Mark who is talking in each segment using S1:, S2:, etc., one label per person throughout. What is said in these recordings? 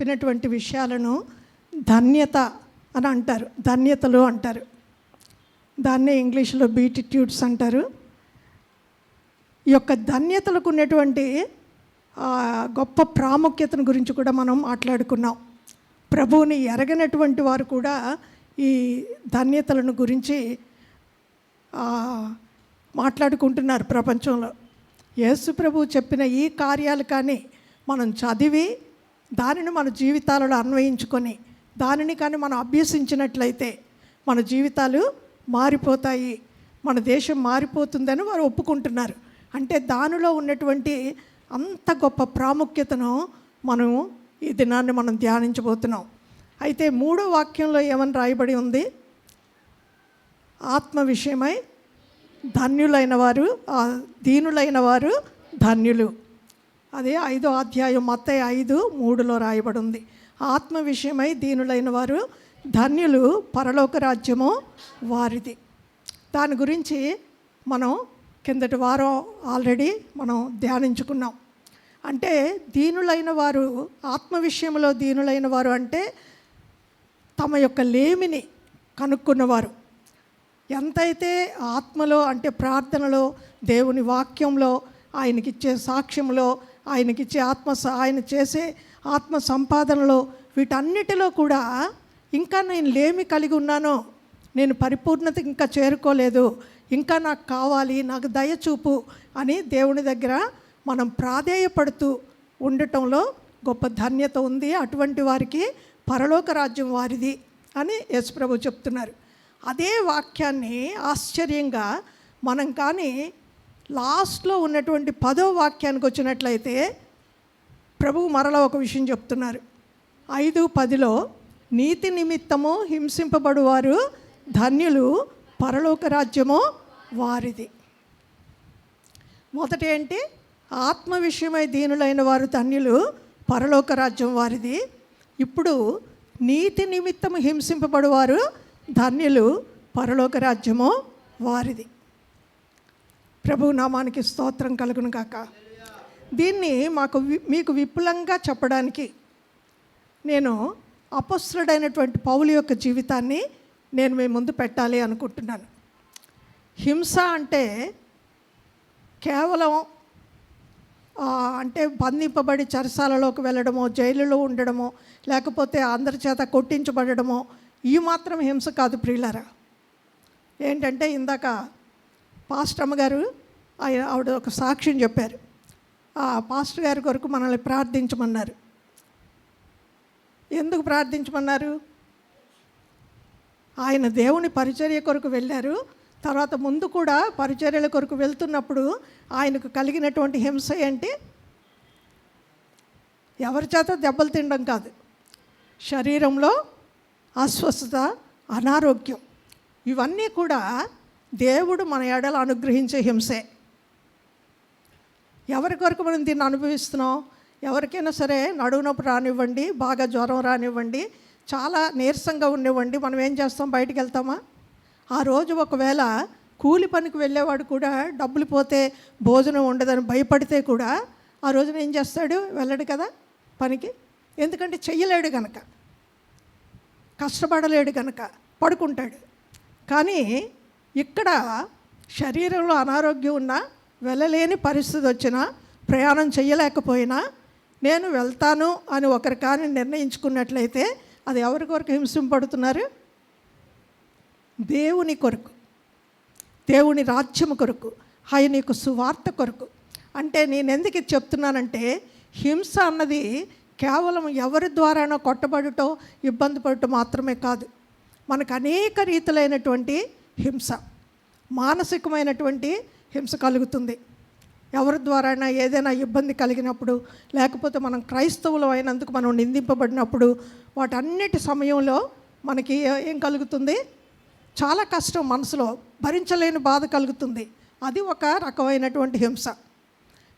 S1: చెప్పినటువంటి విషయాలను ధన్యత అని అంటారు, ధన్యతలు అంటారు. దాన్నే ఇంగ్లీష్లో బీటిట్యూడ్స్ అంటారు. ఈ యొక్క ధన్యతలకు ఉన్నటువంటి గొప్ప ప్రాముఖ్యతను గురించి కూడా మనం మాట్లాడుకున్నాం. ప్రభువుని ఎరగనటువంటి వారు కూడా ఈ ధన్యతలను గురించి మాట్లాడుకుంటున్నారు ప్రపంచంలో. యేసు ప్రభువు చెప్పిన ఈ కార్యాలు కానీ మనం చదివి దానిని మన జీవితాలలో అన్వయించుకొని దానిని కానీ మనం అభ్యసించినట్లయితే మన జీవితాలు మారిపోతాయి, మన దేశం మారిపోతుందని వారు ఒప్పుకుంటున్నారు. అంటే దానిలో ఉన్నటువంటి అంత గొప్ప ప్రాముఖ్యతను మనం ఈ దినాన్ని మనం ధ్యానించబోతున్నాం. అయితే 3వ వాక్యంలో ఏమని రాయబడి ఉంది? ఆత్మ విషయమై ధన్యులైన వారు, దీనులైన వారు ధన్యులు. అదే 5వ అధ్యాయం మత్తయి 5:3 రాయబడి ఉంది. ఆత్మ విషయమై దీనులైన వారు ధన్యులు, పరలోక రాజ్యము వారిది. దాని గురించి మనం కిందటి వారం ఆల్రెడీ మనం ధ్యానించుకున్నాం. అంటే దీనులైన వారు, ఆత్మ విషయంలో దీనులైన వారు అంటే తమ యొక్క లేమిని కనుక్కున్నవారు. ఎంతైతే ఆత్మలో అంటే ప్రార్థనలో, దేవుని వాక్యంలో, ఆయనకిచ్చే సాక్ష్యంలో, ఆయనకిచ్చే ఆయన చేసే ఆత్మ సంపాదనలో, వీటన్నిటిలో కూడా ఇంకా నేను లేమి కలిగి ఉన్నానో, నేను పరిపూర్ణత ఇంకా చేరుకోలేదు, ఇంకా నాకు కావాలి, నాకు దయచూపు అని దేవుని దగ్గర మనం ప్రాధేయపడుతూ ఉండటంలో గొప్ప ధన్యత ఉంది. అటువంటి వారికి పరలోక రాజ్యం వారిది అని యేసు ప్రభు చెప్తున్నారు. అదే వాక్యాన్ని ఆశ్చర్యంగా మనం కానీ లాస్ట్లో ఉన్నటువంటి 10వ వాక్యానికి వచ్చినట్లయితే ప్రభువు మరలా ఒక విషయం చెప్తున్నారు. 5:10 నీతి నిమిత్తము హింసింపబడువారు ధన్యులు, పరలోక రాజ్యము వారిది. మొదట ఏంటి? ఆత్మ విషయమై దీనులైన వారు ధన్యులు, పరలోక రాజ్యం వారిది. ఇప్పుడు నీతి నిమిత్తము హింసింపబడువారు ధన్యులు, పరలోక రాజ్యము వారిది. ప్రభు నామానికి స్తోత్రం కలుగును గాక. దీన్ని మీకు విపులంగా చెప్పడానికి నేను అపొస్తలుడైనటువంటి పౌలు యొక్క జీవితాన్ని నేను మీ ముందు పెట్టాలి అనుకుంటున్నాను. హింస అంటే కేవలం అంటే బంధింపబడి చెరసాలలోకి వెళ్ళడమో, జైలులో ఉండడమో, లేకపోతే అందరి చేత కొట్టించబడడమో, ఈ మాత్రం హింస కాదు ప్రియులారా. ఏంటంటే ఇందాక పాస్టర్ అమ్మగారు ఆవిడ ఒక సాక్ష్యం చెప్పారు. ఆ పాస్టర్ గారి కొరకు మనల్ని ప్రార్థించమన్నారు. ఎందుకు ప్రార్థించమన్నారు? ఆయన దేవుని పరిచర్య కొరకు వెళ్ళారు. తర్వాత ముందు కూడా పరిచర్యల కొరకు వెళ్తున్నప్పుడు ఆయనకు కలిగినటువంటి హింస ఏంటి? ఎవరి చేత దెబ్బలు తినడం కాదు, శరీరంలో అస్వస్థత, అనారోగ్యం, ఇవన్నీ కూడా దేవుడు మన ఎడల అనుగ్రహించే హింసే. ఎవరి కొరకు మనం దీన్ని అనుభవిస్తున్నాం? ఎవరికైనా సరే నడువు నొప్పి రానివ్వండి, బాగా జ్వరం రానివ్వండి, చాలా నీరసంగా ఉండేవ్వండి, మనం ఏం చేస్తాం? బయటికి వెళ్తామా? ఆ రోజు ఒకవేళ కూలి పనికి వెళ్ళేవాడు కూడా డబ్బులు పోతే భోజనం ఉండదని భయపడితే కూడా ఆ రోజున ఏం చేస్తాడు? వెళ్ళడు కదా పనికి. ఎందుకంటే చెయ్యలేడు కనుక, కష్టపడలేడు కనుక పడుకుంటాడు. కానీ ఇక్కడ శరీరంలో అనారోగ్యం ఉన్నా, వెళ్ళలేని పరిస్థితి వచ్చినా, ప్రయాణం చేయలేకపోయినా నేను వెళ్తాను అని ఒకరు కానీ నిర్ణయించుకున్నట్లయితే అది ఎవరి కొరకు హింసింపబడుతున్నారు? దేవుని కొరకు, దేవుని రాజ్యం కొరకు, ఆయన యొక్క సువార్త కొరకు. అంటే నేను ఎందుకు ఇది చెప్తున్నానంటే, హింస అన్నది కేవలం ఎవరి ద్వారానో కొట్టబడటో, ఇబ్బంది పడటం మాత్రమే కాదు. మనకు అనేక రీతులైనటువంటి హింస, మానసికమైనటువంటి హింస కలుగుతుంది. ఎవరి ద్వారైనా ఏదైనా ఇబ్బంది కలిగినప్పుడు, లేకపోతే మనం క్రైస్తవులు అయినందుకు మనం నిందింపబడినప్పుడు, వాటన్నిటి సమయంలో మనకి ఏం కలుగుతుంది? చాలా కష్టం, మనసులో భరించలేని బాధ కలుగుతుంది. అది ఒక రకమైనటువంటి హింస.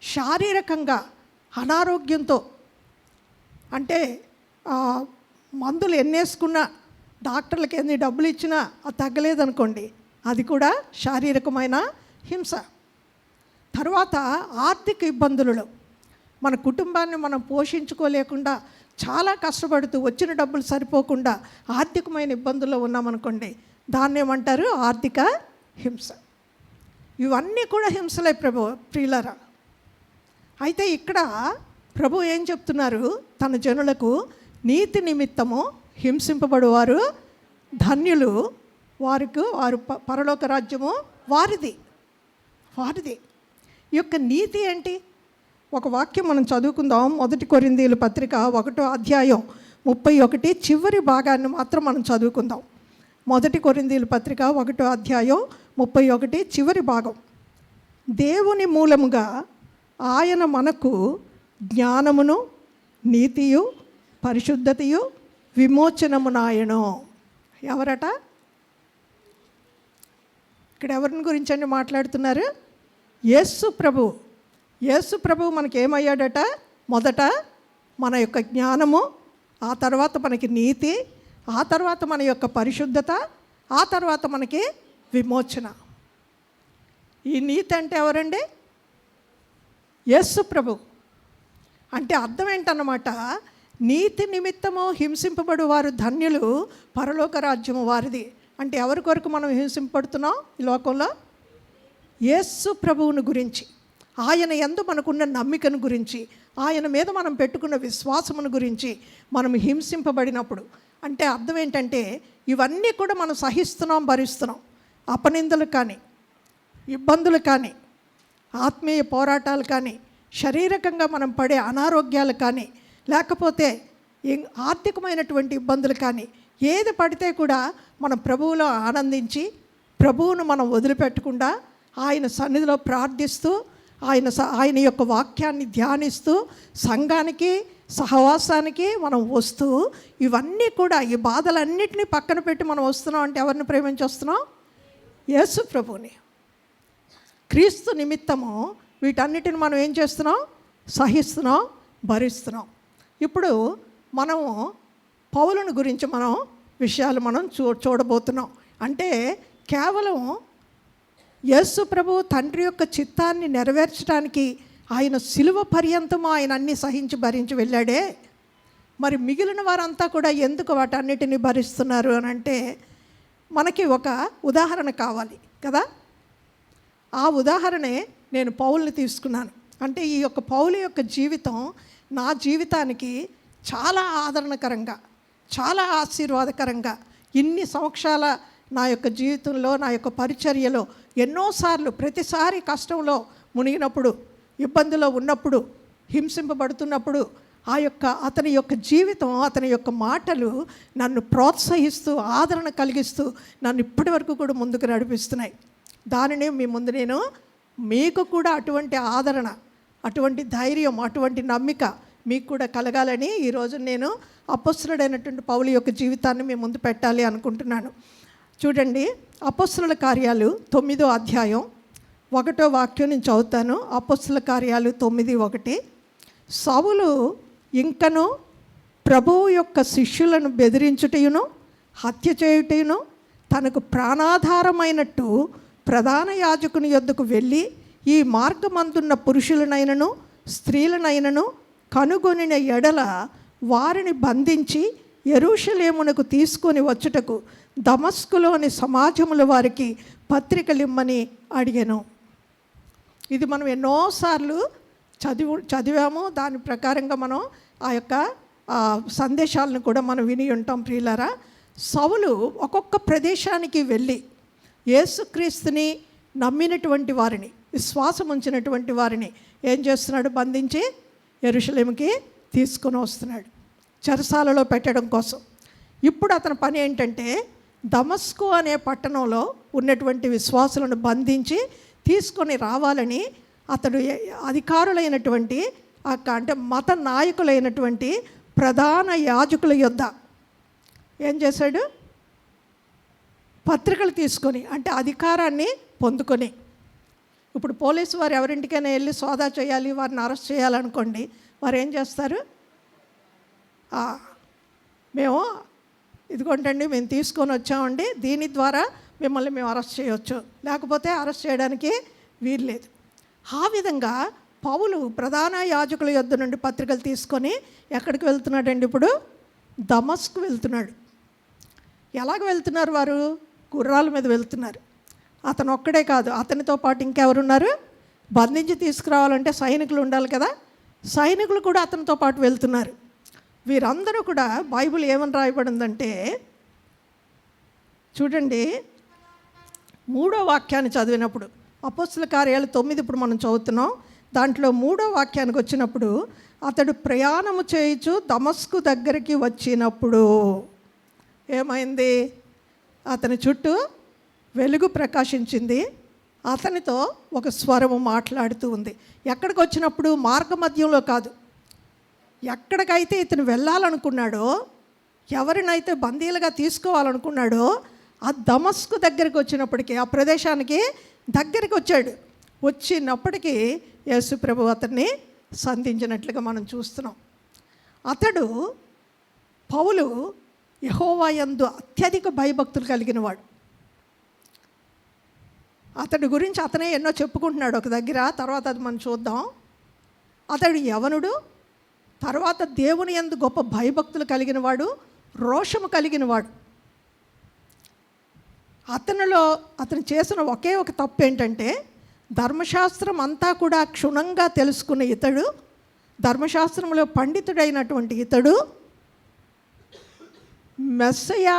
S1: శారీరకంగా అనారోగ్యంతో, అంటే మందులు ఎన్నేసుకున్నా, డాక్టర్లకి ఎన్ని డబ్బులు ఇచ్చినా అది తగ్గలేదనుకోండి, అది కూడా శారీరకమైన హింస. తర్వాత ఆర్థిక ఇబ్బందులలో మన కుటుంబాన్ని మనం పోషించుకోలేకుండా చాలా కష్టపడుతూ వచ్చిన డబ్బులు సరిపోకుండా ఆర్థికమైన ఇబ్బందుల్లో ఉన్నామనుకోండి, దాన్ని ఏమంటారు? ఆర్థిక హింస. ఇవన్నీ కూడా హింసలే ప్రియులారా. అయితే ఇక్కడ ప్రభు ఏం చెప్తున్నారు? తన జనులకు నీతి నిమిత్తము హింసింపబడువారు ధన్యులు, వారు పరలోక రాజ్యము వారిది. ఈ యొక్క నీతి ఏంటి? ఒక వాక్యం మనం చదువుకుందాం. 1 కొరింథీయుల పత్రిక 1వ అధ్యాయం 31 చివరి భాగాన్ని మాత్రం మనం చదువుకుందాం. 1 కొరింథీయుల పత్రిక 1వ అధ్యాయం 31 చివరి భాగం. దేవుని మూలముగా ఆయన మనకు జ్ఞానమును, నీతియు, పరిశుద్ధతయు, విమోచనమునాయను. ఎవరట? ఇక్కడ ఎవరిని గురించి మాట్లాడుతున్నారు? యేసు ప్రభు మనకేమయ్యాడట? మొదట మన యొక్క జ్ఞానము, ఆ తర్వాత మనకి నీతి, ఆ తర్వాత మన యొక్క పరిశుద్ధత, ఆ తర్వాత మనకి విమోచన. ఈ నీతి అంటే ఎవరండి? యేసు ప్రభు. అంటే అర్థం ఏంటన్నమాట? నీతి నిమిత్తము హింసింపబడు వారు ధన్యులు, పరలోక రాజ్యము వారిది. అంటే ఎవరి కొరకు మనం హింసింపబడుతున్నాం ఈ లోకంలో? యేసు ప్రభువుని గురించి, ఆయన యందు మనకున్న నమ్మికను గురించి, ఆయన మీద మనం పెట్టుకున్న విశ్వాసమును గురించి మనం హింసింపబడినప్పుడు అంటే అర్థం ఏంటంటే ఇవన్నీ కూడా మనం సహిస్తున్నాం, భరిస్తున్నాం. అపనిందలు కానీ, ఇబ్బందులు కానీ, ఆత్మీయ పోరాటాలు కానీ, శారీరకంగా మనం పడే అనారోగ్యాలు కానీ, లేకపోతే ఆర్థికమైనటువంటి ఇబ్బందులు కానీ, ఏది పడితే కూడా మనం ప్రభువులో ఆనందించి, ప్రభువును మనం వదిలిపెట్టకుండా ఆయన సన్నిధిలో ప్రార్థిస్తూ, ఆయన యొక్క వాక్యాన్ని ధ్యానిస్తూ, సంఘానికి, సహవాసానికి మనం వస్తూ, ఇవన్నీ కూడా ఈ బాధలన్నింటినీ పక్కన పెట్టి మనం వస్తున్నాం. అంటే ఎవరిని ప్రేమించి వస్తున్నాం? యేసు ప్రభువుని. క్రీస్తు నిమిత్తము వీటన్నిటిని మనం ఏం చేస్తున్నాం? సహిస్తున్నాం, భరిస్తున్నాం. ఇప్పుడు మనము పౌలుని గురించి విషయాలు మనం చూడబోతున్నాం. అంటే కేవలం యేసు ప్రభు తండ్రి యొక్క చిత్తాన్ని నెరవేర్చడానికి ఆయన సిలువ పర్యంతము ఆయన అన్నీ సహించి భరించి వెళ్ళాడే, మరి మిగిలిన వారంతా కూడా ఎందుకు వాటన్నిటిని భరిస్తున్నారు అని అంటే మనకి ఒక ఉదాహరణ కావాలి కదా. ఆ ఉదాహరణే నేను పౌలుని తీసుకున్నాను. అంటే ఈ యొక్క పౌలు యొక్క జీవితం నా జీవితానికి చాలా ఆదరణకరంగా, చాలా ఆశీర్వాదకరంగా, ఇన్ని సంవత్సరాల నా యొక్క జీవితంలో, నా యొక్క పరిచర్యలో ఎన్నోసార్లు ప్రతిసారి కష్టంలో మునిగినప్పుడు, ఇబ్బందిలో ఉన్నప్పుడు, హింసింపబడుతున్నప్పుడు అతని యొక్క జీవితం, అతని యొక్క మాటలు నన్ను ప్రోత్సహిస్తూ, ఆదరణ కలిగిస్తూ నన్ను ఇప్పటి వరకు కూడా ముందుకు నడిపిస్తున్నాయి. దానిని మీ ముందు నేను మీకు కూడా అటువంటి ఆదరణ, అటువంటి ధైర్యం, అటువంటి నమ్మిక మీకు కూడా కలగాలని ఈరోజు నేను అపొస్తలుడైనటువంటి పౌలు యొక్క జీవితాన్ని మీ ముందు పెట్టాలి అనుకుంటున్నాను. చూడండి, అపొస్తలుల కార్యాలు 9వ అధ్యాయం 1వ వాక్యం నేను చదువుతాను. అపొస్తలుల కార్యాలు 9:1. సౌలు ఇంకను ప్రభువు యొక్క శిష్యులను బెదిరించుటయును, హత్య చేయుటయును, తనకు ప్రాణాధారమైనట్టు ప్రధాన యాజకుని యొద్దకు వెళ్ళి ఈ మార్గమందున్న పురుషులనైనను స్త్రీలనైనను కనుగొనిన ఎడల వారిని బంధించి యెరూషలేమునకు తీసుకొని వచ్చుటకు దమస్కులోని సమాజముల వారికి పత్రికలిమ్మని అడిగాను. ఇది మనం ఎన్నోసార్లు చదివాము. దాని ప్రకారంగా మనం ఆ యొక్క సందేశాలను కూడా మనం విని ఉంటాం. ప్రియులారా, సౌలు ఒక్కొక్క ప్రదేశానికి వెళ్ళి యేసుక్రీస్తుని నమ్మినటువంటి వారిని, విశ్వాసం ఉంచినటువంటి వారిని ఏం చేస్తున్నాడు? బంధించి యెరూషలేముకి తీసుకొని వస్తున్నాడు, చెరసాలలో పెట్టడం కోసం. ఇప్పుడు అతని పని ఏంటంటే దమస్కు అనే పట్టణంలో ఉన్నటువంటి విశ్వాసులను బంధించి తీసుకొని రావాలని అతడు అధికారులైనటువంటి అంటే మత నాయకులైనటువంటి ప్రధాన యాజకుల యొద్ద ఏం చేశాడు? పత్రికలు తీసుకొని, అంటే అధికారాన్ని పొందుకొని. ఇప్పుడు పోలీసు వారు ఎవరింటికైనా వెళ్ళి సోదా చేయాలి, వారిని అరెస్ట్ చేయాలనుకోండి, వారు ఏం చేస్తారు? మేము ఇదిగోంటండి, మేము తీసుకొని వచ్చామండి, దీని ద్వారా మిమ్మల్ని మేము అరెస్ట్ చేయవచ్చు, లేకపోతే అరెస్ట్ చేయడానికి వీల్లేదు. ఆ విధంగా పౌలు ప్రధాన యాజకుల యొద్ద నుండి పత్రికలు తీసుకొని ఎక్కడికి వెళ్తున్నాడండి? ఇప్పుడు దమస్కు వెళ్తున్నాడు. ఎలాగ వెళ్తున్నారు వారు? గుర్రాల మీద వెళ్తున్నారు. అతను ఒక్కడే కాదు, అతనితో పాటు ఇంకెవరున్నారు? బంధించి తీసుకురావాలంటే సైనికులు ఉండాలి కదా, సైనికులు కూడా అతనితో పాటు వెళ్తున్నారు. వీరందరూ కూడా బైబిల్ ఏమని రాయబడిందంటే చూడండి, 3వ వాక్యాన్ని చదివినప్పుడు, అపోస్తల కార్యాలు 9 ఇప్పుడు మనం చదువుతున్నాం, దాంట్లో 3వ వాక్యానికి వచ్చినప్పుడు, అతడు ప్రయాణము చేయుచు దమస్కు దగ్గరికి వచ్చినప్పుడు ఏమైంది? అతని చుట్టూ వెలుగు ప్రకాశించింది, అతనితో ఒక స్వరము మాట్లాడుతూ ఉంది. ఎక్కడికి వచ్చినప్పుడు? మార్గ మధ్యంలో కాదు, ఎక్కడికైతే ఇతను వెళ్ళాలనుకున్నాడో, ఎవరినైతే బందీలుగా తీసుకోవాలనుకున్నాడో ఆ దమస్కు దగ్గరికి వచ్చినప్పటికీ, ఆ ప్రదేశానికి దగ్గరికి వచ్చాడు. వచ్చినప్పటికీ యేసు ప్రభు అతన్ని సంధించినట్లుగా మనం చూస్తున్నాం. అతడు పౌలు యెహోవా యందు అత్యధిక భయభక్తులు కలిగినవాడు. అతడి గురించి అతనే ఎన్నో చెప్పుకుంటున్నాడు ఒక దగ్గర, తర్వాత అది మనం చూద్దాం. అతడు యవనుడు, తర్వాత దేవుని యందు గొప్ప భయభక్తులు కలిగినవాడు, రోషము కలిగినవాడు. అతను చేసిన ఒకే ఒక తప్పు ఏంటంటే, ధర్మశాస్త్రం అంతా కూడా క్షుణ్ణంగా తెలుసుకున్న ఇతడు, ధర్మశాస్త్రంలో పండితుడైనటువంటి ఇతడు, మెస్సయ్య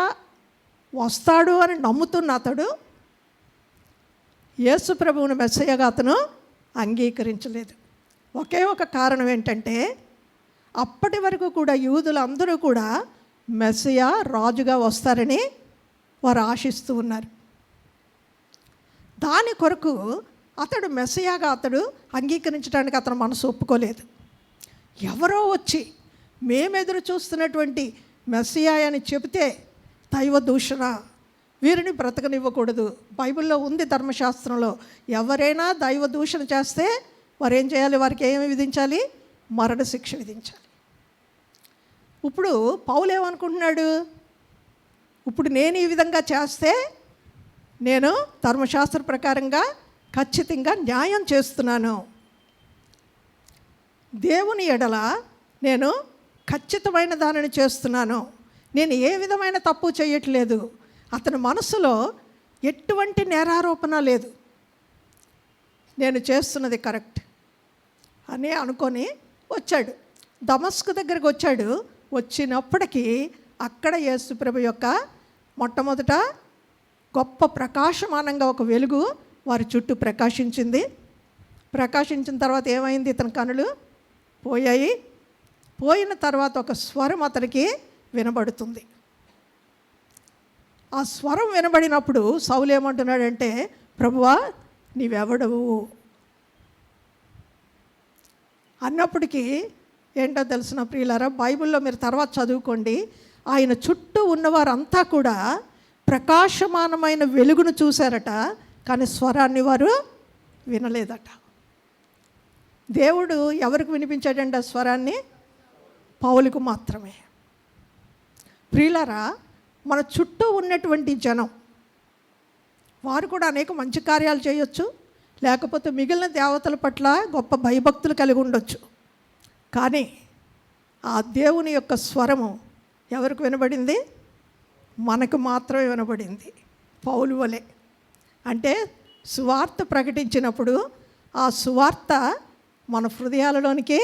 S1: వస్తాడు అని నమ్ముతున్న అతడు యేసు ప్రభువును మెస్సయ్యగా అతను అంగీకరించలేదు. ఒకే ఒక కారణం ఏంటంటే, అప్పటి వరకు కూడా యూదులందరూ కూడా మెస్సయ్య రాజుగా వస్తారని వారు ఆశిస్తూ ఉన్నారు. దాని కొరకు అతడు మెస్సయ్యగా అతడు అంగీకరించడానికి అతను మనసు ఒప్పుకోలేదు. ఎవరో వచ్చి మేమెదురు చూస్తున్నటువంటి మెస్సయ్య అని చెబితే దైవ దూషణ, వీరిని బ్రతకనివ్వకూడదు. బైబిల్లో ఉంది, ధర్మశాస్త్రంలో ఎవరైనా దైవ దూషణ చేస్తే వారు ఏం చేయాలి? వారికి ఏమి విధించాలి? మరణ శిక్ష విధించాలి. ఇప్పుడు పౌలు ఏమనుకుంటున్నాడు? ఇప్పుడు నేను ఈ విధంగా చేస్తే నేను ధర్మశాస్త్ర ప్రకారంగా ఖచ్చితంగా న్యాయం చేస్తున్నాను, దేవుని ఎడల నేను ఖచ్చితమైన దానిని చేస్తున్నాను, నేను ఏ విధమైన తప్పు చేయట్లేదు, అతని మనసులో ఎటువంటి నేరారోపణ లేదు, నేను చేస్తున్నది కరెక్ట్ అని అనుకొని వచ్చాడు. దమస్కు దగ్గరకు వచ్చాడు. వచ్చినప్పటికీ అక్కడ యేసు ప్రభు యొక్క మొట్టమొదట గొప్ప ప్రకాశమానంగా ఒక వెలుగు వారి చుట్టూ ప్రకాశించింది. ప్రకాశించిన తర్వాత ఏమైంది? ఇతని కనులు పోయాయి. పోయిన తర్వాత ఒక స్వరం అతనికి వినబడుతుంది. ఆ స్వరం వినబడినప్పుడు సౌలు ఏమంటున్నాడంటే, ప్రభువా నీవెవడవు అన్నప్పటికీ ఏంటో తెలిసిన ప్రియులారా, బైబిల్లో మీరు తర్వాత చదువుకోండి, ఆయన చుట్టూ ఉన్నవారంతా కూడా ప్రకాశమానమైన వెలుగును చూశారట, కానీ స్వరాన్ని వారు వినలేదట. దేవుడు ఎవరికి వినిపించాడండి ఆ స్వరాన్ని? పౌలుకు మాత్రమే. ప్రియులారా, మన చుట్టూ ఉన్నటువంటి జనం వారు కూడా అనేక మంచి కార్యాలు చేయొచ్చు, లేకపోతే మిగిలిన దేవతల పట్ల గొప్ప భయభక్తులు కలిగి ఉండొచ్చు, కానీ ఆ దేవుని యొక్క స్వరము ఎవరికి వినబడింది? మనకు మాత్రమే వినబడింది. పౌలు వలె. అంటే సువార్త ప్రకటించినప్పుడు ఆ సువార్త మన హృదయాలలోనికి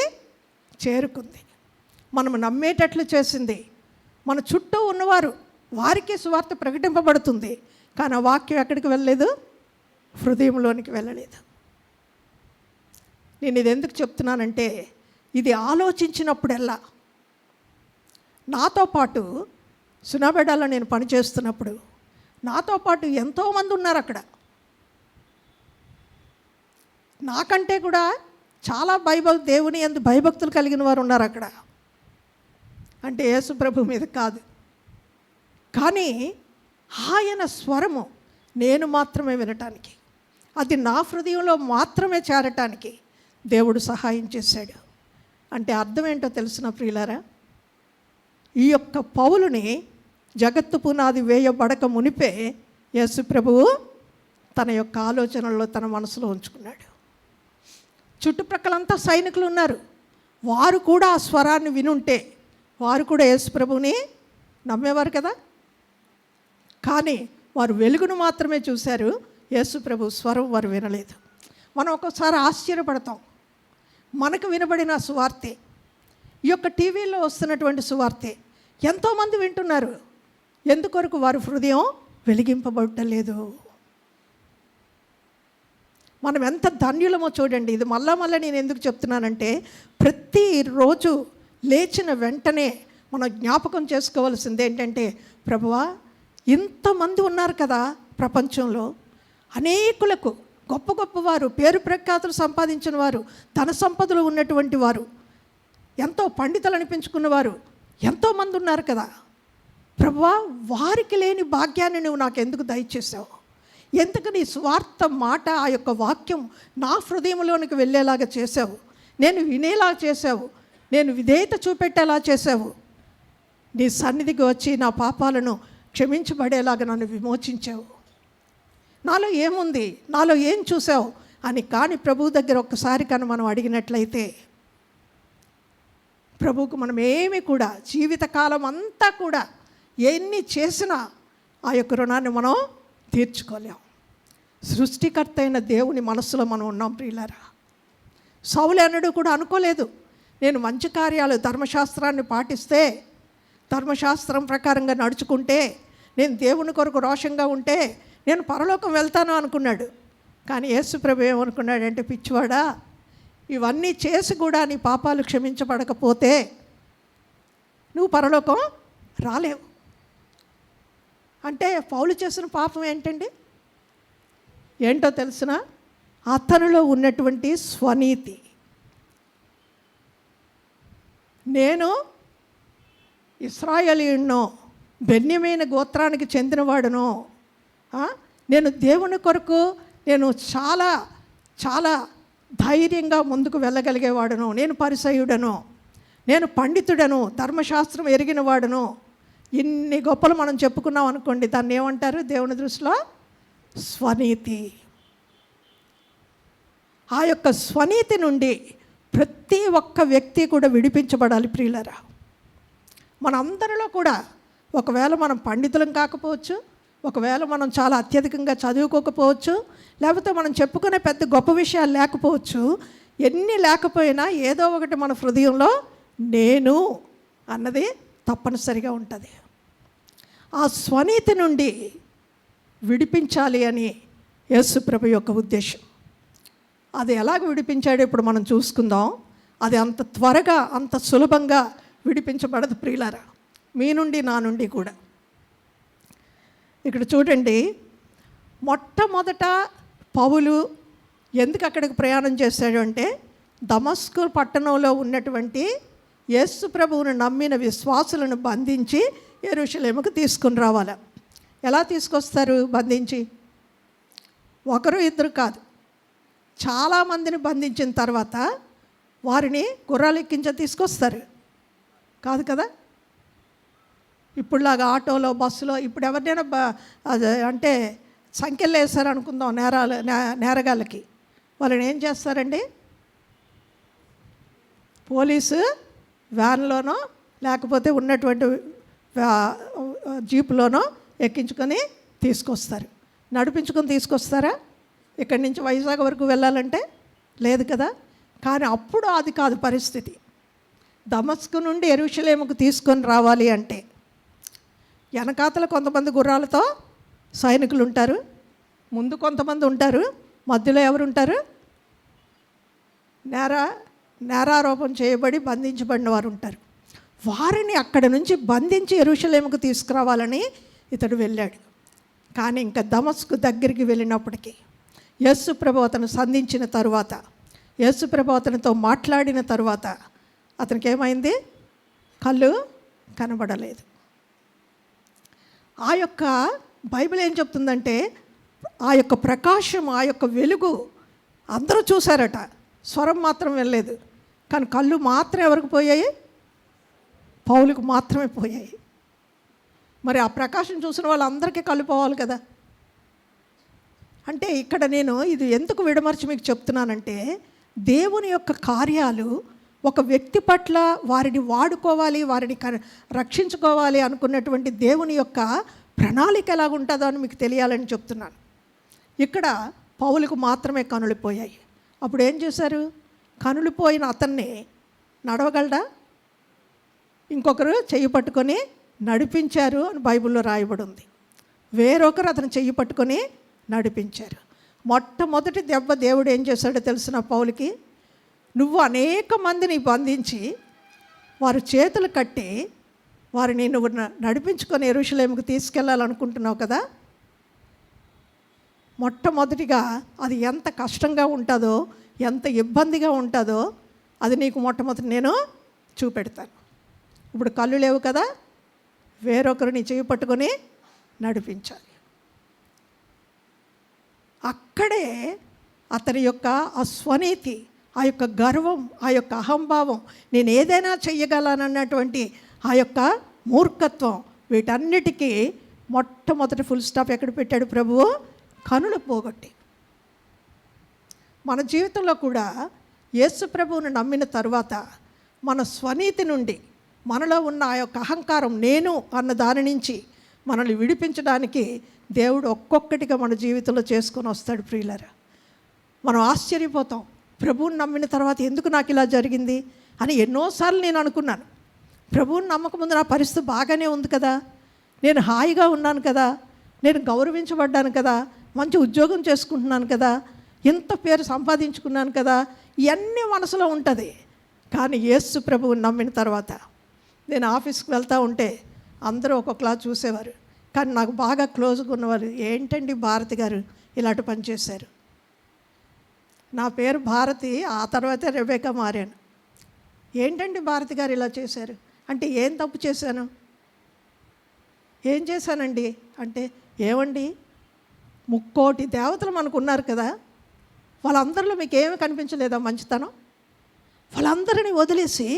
S1: చేరుకుంది, మనము నమ్మేటట్లు చేసింది. మన చుట్టూ ఉన్నవారు వారికి సువార్త ప్రకటింపబడుతుంది, కానీ ఆ వాక్యం ఎక్కడికి వెళ్ళలేదు? హృదయంలోనికి వెళ్ళలేదు. నేను ఇది ఎందుకు చెప్తున్నానంటే, ఇది ఆలోచించినప్పుడల్లా, నాతో పాటు సునాబెడాలో నేను పనిచేస్తున్నప్పుడు నాతో పాటు ఎంతోమంది ఉన్నారు అక్కడ. నాకంటే కూడా చాలా దేవుని యందు భయభక్తులు కలిగిన వారు ఉన్నారు అక్కడ. అంటే యేసు ప్రభు మీద కాదు, కానీ ఆయన స్వరము నేను మాత్రమే వినటానికి, అది నా హృదయంలో మాత్రమే చేరటానికి దేవుడు సహాయం చేశాడు. అంటే అర్థం ఏంటో తెలిసిన ప్రియులారా, ఈ యొక్క పౌలుని జగత్తు పునాది వేయబడక మునిపే యేసు ప్రభువు తన యొక్క ఆలోచనల్లో తన మనసులో ఉంచుకున్నాడు. చుట్టుప్రక్కలంతా సైనికులు ఉన్నారు. వారు కూడా ఆ స్వరాన్ని వినుంటే వారు కూడా యేసు ప్రభువుని నమ్మేవారు కదా. కానీ వారు వెలుగును మాత్రమే చూశారు, యేసు ప్రభు స్వరం వారు వినలేదు. మనం ఒక్కోసారి ఆశ్చర్యపడతాం. మనకు వినబడిన సువార్తే, ఈ యొక్క టీవీలో వస్తున్నటువంటి సువార్తే ఎంతోమంది వింటున్నారు. ఎందుకొరకు వారి హృదయం వెలిగింపబడలేదు. మనం ఎంత ధన్యులమో చూడండి. ఇది మళ్ళా నేను ఎందుకు చెప్తున్నానంటే, ప్రతిరోజు లేచిన వెంటనే మనం జ్ఞాపకం చేసుకోవాల్సింది ఏంటంటే, ప్రభువా ఇంతమంది ఉన్నారు కదా ప్రపంచంలో, అనేకులకు గొప్ప గొప్పవారు, పేరు ప్రఖ్యాతులు సంపాదించిన వారు, ధన సంపదలు ఉన్నటువంటి వారు, ఎంతో పండితులు అనిపించుకున్నవారు ఎంతోమంది ఉన్నారు కదా. ప్రభువా వారికి లేని భాగ్యాన్ని నువ్వు నాకు ఎందుకు దయచేసావు? ఎందుకు నీ స్వార్థ మాట, ఆ యొక్క వాక్యం నా హృదయంలోనికి వెళ్ళేలాగా చేసావు, నేను వినేలా చేసావు, నేను విధేయత చూపెట్టేలా చేసావు, నీ సన్నిధికి వచ్చి నా పాపాలను క్షమించబడేలాగా నన్ను విమోచించావు. నాలో ఏముంది, నాలో ఏం చూసావు అని కానీ ప్రభువు దగ్గర ఒక్కసారి కానీ మనం అడిగినట్లయితే, ప్రభువుకు మనం ఏమి కూడా జీవితకాలం అంతా కూడా ఎన్ని చేసినా ఆ యొక్క రుణాన్ని మనం తీర్చుకోలేం. సృష్టికర్త అయిన దేవుని మనస్సులో మనం ఉన్నాం ప్రియులారా. సౌలు అన్నడు కూడా అనుకోలేదు, నేను మంచి కార్యాలు ధర్మశాస్త్రాన్ని పాటిస్తే, ధర్మశాస్త్రం ప్రకారంగా నడుచుకుంటే, నేను దేవుని కొరకు రోషంగా ఉంటే నేను పరలోకం వెళ్తాను అనుకున్నాడు. కానీ యేసు ప్రభు ఏమనుకున్నాడంటే, పిచ్చివాడా ఇవన్నీ చేసి కూడా నీ పాపాలు క్షమించబడకపోతే నువ్వు పరలోకం రాలేవు. అంటే పౌలు చేసిన పాపం ఏంటండి? ఏంటో తెలుసునా? అతనిలో ఉన్నటువంటి స్వనీతి. నేను ఇశ్రాయేలీయుడినో, బెన్యమీను గోత్రానికి చెందినవాడునో, నేను దేవుని కొరకు నేను చాలా చాలా ధైర్యంగా ముందుకు వెళ్ళగలిగేవాడును, నేను పరిసయ్యుడను, నేను పండితుడను, ధర్మశాస్త్రం ఎరిగిన వాడును, ఇన్ని గొప్పలు మనం చెప్పుకున్నాం అనుకోండి, దాన్ని ఏమంటారు దేవుని దృష్టిలో? స్వనీతి. ఆ యొక్క స్వనీతి నుండి ప్రతి ఒక్క వ్యక్తి కూడా విడిపించబడాలి ప్రియులరా. మనందరిలో కూడా ఒకవేళ మనం పండితులం కాకపోవచ్చు, ఒకవేళ మనం చాలా అత్యధికంగా చదువుకోకపోవచ్చు, లేకపోతే మనం చెప్పుకునే పెద్ద గొప్ప విషయాలు లేకపోవచ్చు, ఎన్ని లేకపోయినా ఏదో ఒకటి మన హృదయంలో నేను అన్నది తప్పనిసరిగా ఉంటుంది. ఆ స్వనీతి నుండి విడిపించాలి అని యేసు ప్రభు యొక్క ఉద్దేశం. అది ఎలాగ విడిపించాడో ఇప్పుడు మనం చూసుకుందాం. అది అంత త్వరగా అంత సులభంగా విడిపించబడదు ప్రియులారా, మీ నుండి నా నుండి కూడా. ఇక్కడ చూడండి, మొట్టమొదట పౌలు ఎందుకు అక్కడికి ప్రయాణం చేశాడు అంటే, దమస్కు పట్టణంలో ఉన్నటువంటి యేసు ప్రభువును నమ్మిన విశ్వాసులను బంధించి యెరూషలేముకు తీసుకుని రావాలి. ఎలా తీసుకొస్తారు బంధించి? ఒకరు ఇద్దరు కాదు, చాలామందిని బంధించిన తర్వాత వారిని గుర్రాలు ఎక్కించి తీసుకొస్తారు కాదు కదా. ఇప్పుడులాగా ఆటోలో, బస్సులో ఇప్పుడు ఎవరినైనా అంటే సంఖ్యలు వేస్తారు అనుకుందాం, నేరగాళ్ళకి వాళ్ళని ఏం చేస్తారండి? పోలీసు వ్యాన్లోనో లేకపోతే ఉన్నటువంటి జీపులోనో ఎక్కించుకొని తీసుకొస్తారు. నడిపించుకొని తీసుకొస్తారా? ఇక్కడి నుంచి వైజాగ్ వరకు వెళ్ళాలంటే లేదు కదా. కానీ అప్పుడు అది కాదు పరిస్థితి. దమస్కు నుండి యెరూషలేముకు తీసుకొని రావాలి అంటే వెనకాతల కొంతమంది గుర్రాలతో సైనికులు ఉంటారు, ముందు కొంతమంది ఉంటారు, మధ్యలో ఎవరు ఉంటారు? నేరారోపణ చేయబడి బంధించబడిన వారు ఉంటారు. వారిని అక్కడి నుంచి బంధించి యెరూషలేముకు తీసుకురావాలని ఇతడు వెళ్ళాడు. కానీ ఇంకా దమస్కు దగ్గరికి వెళ్ళినప్పటికీ యేసు ప్రభు అతను సంధించిన తరువాత, యేసు ప్రభు అతనితో మాట్లాడిన తరువాత అతనికి ఏమైంది? కళ్ళు కనబడలేదు. ఆ యొక్క బైబిల్ ఏం చెప్తుందంటే, ఆ యొక్క ప్రకాశం, ఆ యొక్క వెలుగు అందరూ చూశారట, స్వరం మాత్రం వెళ్ళలేదు. కానీ కళ్ళు మాత్రం ఎవరికి పోయాయి? పౌలుకు మాత్రమే పోయాయి. మరి ఆ ప్రకాశం చూసిన వాళ్ళందరికీ కళ్ళు పోవాలి కదా. అంటే ఇక్కడ నేను ఇది ఎందుకు విడమర్చి మీకు చెప్తున్నానంటే, దేవుని యొక్క కార్యాలు ఒక వ్యక్తి పట్ల వారిని వాడుకోవాలి, వారిని రక్షించుకోవాలి అనుకున్నటువంటి దేవుని యొక్క ప్రణాళిక ఎలాగుంటుందో అని మీకు తెలియాలని చెప్తున్నాను. ఇక్కడ పౌలుకు మాత్రమే కనులు పోయాయి. అప్పుడు ఏం చేశారు? కనులు పోయిన అతన్ని నడవగలడా? ఇంకొకరు చెయ్యి పట్టుకొని నడిపించారు అని బైబిల్లో రాయబడి ఉంది. వేరొకరు అతను చెయ్యి పట్టుకొని నడిపించారు. మొట్టమొదటి దెబ్బ దేవుడు ఏం చేశాడో తెలిసిన పౌలుకి, నువ్వు అనేక మందిని బంధించి వారి చేతులు కట్టి వారిని నువ్వు నడిపించుకొని యెరూషలేముకు తీసుకెళ్ళాలనుకుంటున్నావు కదా. మొట్టమొదటిగా అది ఎంత కష్టంగా ఉంటుందో, ఎంత ఇబ్బందిగా ఉంటుందో అది నీకు మొట్టమొదటి నేను చూపెడతాను. ఇప్పుడు కళ్ళు లేవు కదా, వేరొకరిని చేయి పట్టుకొని నడిపించాలి. అక్కడే అతని యొక్క ఆ స్వనీతి, ఆ యొక్క గర్వం, ఆ యొక్క అహంభావం, నేను ఏదైనా చెయ్యగలనన్నటువంటి ఆ యొక్క మూర్ఖత్వం, వీటన్నిటికీ మొట్టమొదటి ఫుల్ స్టాప్ ఎక్కడ పెట్టాడు ప్రభువు? కనులు పోగొట్టి. మన జీవితంలో కూడా యేసు ప్రభువును నమ్మిన తరువాత మన స్వనీతి నుండి, మనలో ఉన్న ఆ యొక్క అహంకారం, నేను అన్న దాని నుంచి మనల్ని విడిపించడానికి దేవుడు ఒక్కొక్కటిగా మన జీవితంలో చేసుకొని వస్తాడు. ప్రియులారా, మనం ఆశ్చర్యపోతాం. ప్రభువుని నమ్మిన తర్వాత ఎందుకు నాకు ఇలా జరిగింది అని ఎన్నోసార్లు నేను అనుకున్నాను. ప్రభువుని నమ్మకముందు నా పరిస్థితి బాగానే ఉంది కదా, నేను హాయిగా ఉన్నాను కదా, నేను గౌరవించబడ్డాను కదా, మంచి ఉద్యోగం చేసుకుంటున్నాను కదా, ఎంత పేరు సంపాదించుకున్నాను కదా, ఇవన్నీ మనసులో ఉంటుంది. కానీ యేసు ప్రభువుని నమ్మిన తర్వాత నేను ఆఫీస్కి వెళ్తూ ఉంటే అందరూ ఒక్కొక్కలా చూసేవారు. కానీ నాకు బాగా క్లోజ్గా ఉన్నవారు, ఏంటండి భారతి గారు ఇలాంటి పని చేశారు. నా పేరు భారతి, ఆ తర్వాతే రెబేకా మారాను. ఏంటండి భారతి గారు ఇలా చేశారు అంటే, ఏం తప్పు చేశాను, ఏం చేశానండి అంటే, ఏమండి 3 కోటి దేవతలు మనకు ఉన్నారు కదా, వాళ్ళందరిలో మీకు ఏమి కనిపించలేదా మంచితనం? వాళ్ళందరినీ వదిలేసి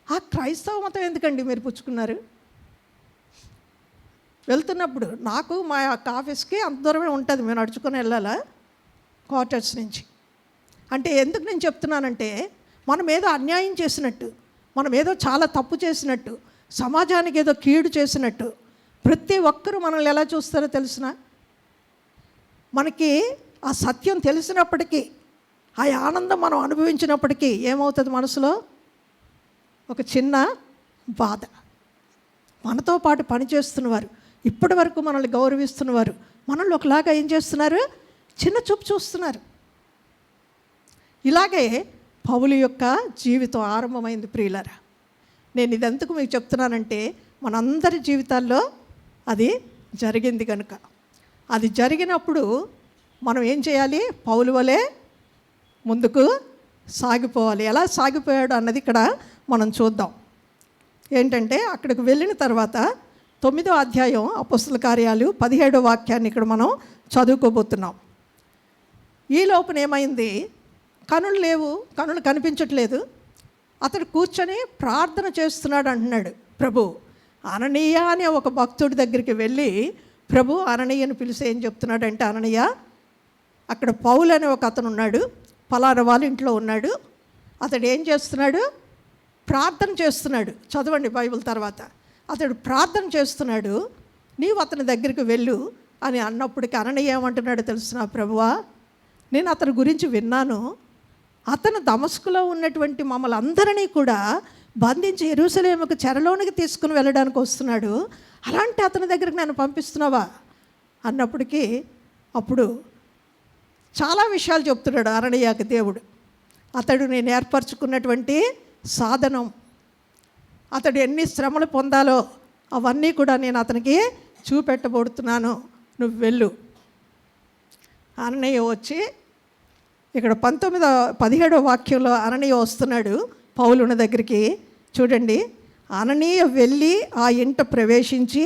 S1: ఆ క్రైస్తవ మతం ఎందుకండి మీరు పుచ్చుకున్నారు? వెళ్తున్నప్పుడు నాకు మా యొక్క ఆఫీస్కి అంత దూరమే ఉంటుంది, మేము నడుచుకొని వెళ్ళాలా క్వార్టర్స్ నుంచి. అంటే ఎందుకు నేను చెప్తున్నానంటే, మనం ఏదో అన్యాయం చేసినట్టు, మనం ఏదో చాలా తప్పు చేసినట్టు, సమాజానికి ఏదో కీడు చేసినట్టు ప్రతి ఒక్కరూ మనల్ని ఎలా చూస్తారో తెలిసిన? మనకి ఆ సత్యం తెలిసినప్పటికీ, ఆ ఆనందం మనం అనుభవించినప్పటికీ ఏమవుతుంది మనసులో? ఒక చిన్న బాధ. మనతో పాటు పనిచేస్తున్నవారు, ఇప్పటి వరకు మనల్ని గౌరవిస్తున్నవారు మనల్ని ఒకలాగా ఏం చేస్తున్నారు? చిన్న చూపు చూస్తున్నారు. ఇలాగే పౌలు యొక్క జీవితం ఆరంభమైంది. ప్రియులారా, నేను ఇదెందుకు మీకు చెప్తున్నానంటే, మనందరి జీవితాల్లో అది జరిగింది కనుక. అది జరిగినప్పుడు మనం ఏం చేయాలి? పౌలు వలె ముందుకు సాగిపోవాలి. ఎలా సాగిపోయాడు అన్నది ఇక్కడ మనం చూద్దాం. ఏంటంటే, అక్కడికి వెళ్ళిన తర్వాత 9వ అధ్యాయం అపొస్తలుల కార్యాలు 17వ వాక్యాన్ని ఇక్కడ మనం చదువుకోబోతున్నాం. ఈ లోపున ఏమైంది? కనులు లేవు, కనులు కనిపించట్లేదు. అతడు కూర్చొని ప్రార్థన చేస్తున్నాడు అంటున్నాడు ప్రభు. అననీయ అనే ఒక భక్తుడి దగ్గరికి వెళ్ళి ప్రభు అననీయను పిలిచి ఏం చెప్తున్నాడంటే, అననీయ, అక్కడ పౌలు అనే ఒక అతను ఉన్నాడు, పలానా వాళ్ళ ఇంట్లో ఉన్నాడు. అతడు ఏం చేస్తున్నాడు? ప్రార్థన చేస్తున్నాడు. చదవండి బైబిల్ తర్వాత. అతడు ప్రార్థన చేస్తున్నాడు, నీవు అతని దగ్గరికి వెళ్ళు అని అన్నప్పటికీ అననీయ ఏమంటున్నాడు తెలుసిన? ప్రభువా, నేను అతని గురించి విన్నాను. అతను దమస్కులో ఉన్నటువంటి మమ్మల్ని అందరినీ కూడా బంధించి యెరూషలేముకు చెరలోనికి తీసుకుని వెళ్ళడానికి వస్తున్నాడు. అలాంటి అతని దగ్గరికి నన్ను పంపిస్తున్నావా అన్నప్పటికీ అప్పుడు చాలా విషయాలు చెప్తున్నాడు అననీయకు దేవుడు. అతడు నేను ఏర్పరచుకున్నటువంటి సాధనం, అతడు ఎన్ని శ్రమలు పొందాలో అవన్నీ కూడా నేను అతనికి చూపెట్టబోతున్నాను, నువ్వు వెళ్ళు. అననీయ వచ్చి ఇక్కడ 17వ వాక్యంలో అననీయ వస్తున్నాడు పౌలుని దగ్గరికి. చూడండి, అననీయ వెళ్ళి ఆ ఇంట ప్రవేశించి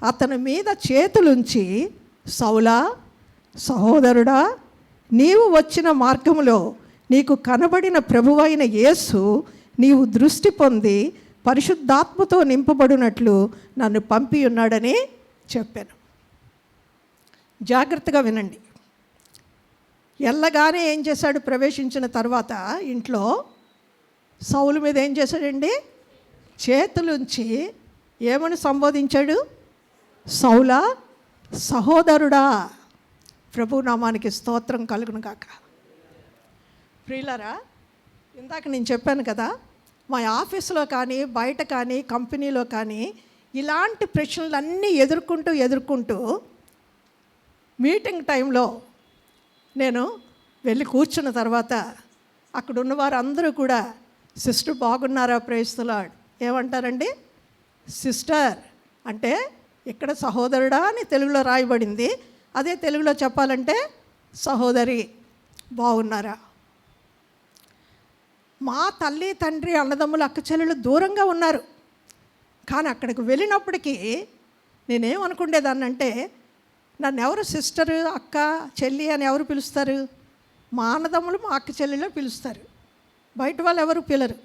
S1: అతని మీద చేతులుంచి, సౌలా, సహోదరుడా, నీవు వచ్చిన మార్గములో నీకు కనబడిన ప్రభువైన యేసు నీవు దృష్టి పొంది పరిశుద్ధాత్మతో నింపబడినట్లు నన్ను పంపి ఉన్నాడని చెప్పాను. జాగ్రత్తగా వినండి. వెళ్ళగానే ఏం చేశాడు? ప్రవేశించిన తర్వాత ఇంట్లో సౌలు మీద ఏం చేశాడండి? చేతులుంచి ఏమని సంబోధించాడు? సౌలా సహోదరుడా. ప్రభు నామానికి స్తోత్రం కలుగును గాక. ప్రియులారా, ఇందాక నేను చెప్పాను కదా, మా ఆఫీసులో కానీ బయట కానీ కంపెనీలో కానీ ఇలాంటి ప్రశ్నలన్నీ ఎదుర్కొంటూ మీటింగ్ టైంలో నేను వెళ్ళి కూర్చున్న తర్వాత అక్కడ ఉన్నవారు అందరూ కూడా సిస్టర్ బాగున్నారా, ప్రైజ్ ది లార్డ్ ఏమంటారండి? సిస్టర్ అంటే ఇక్కడ సహోదరుడా అని తెలుగులో రాయబడింది, అదే తెలుగులో చెప్పాలంటే సహోదరి. బాగున్నారా? మా తల్లి తండ్రి అన్నదమ్ములు అక్క చెల్లెలు దూరంగా ఉన్నారు, కానీ అక్కడికి వెళ్ళినప్పటికీ నేనేమనుకునేదాన్నంటే, నన్ను ఎవరు సిస్టరు అక్క చెల్లి అని ఎవరు పిలుస్తారు? మా అన్నదమ్ములు మా అక్క చెల్లెలు పిలుస్తారు, బయట వాళ్ళు ఎవరు పిలరు.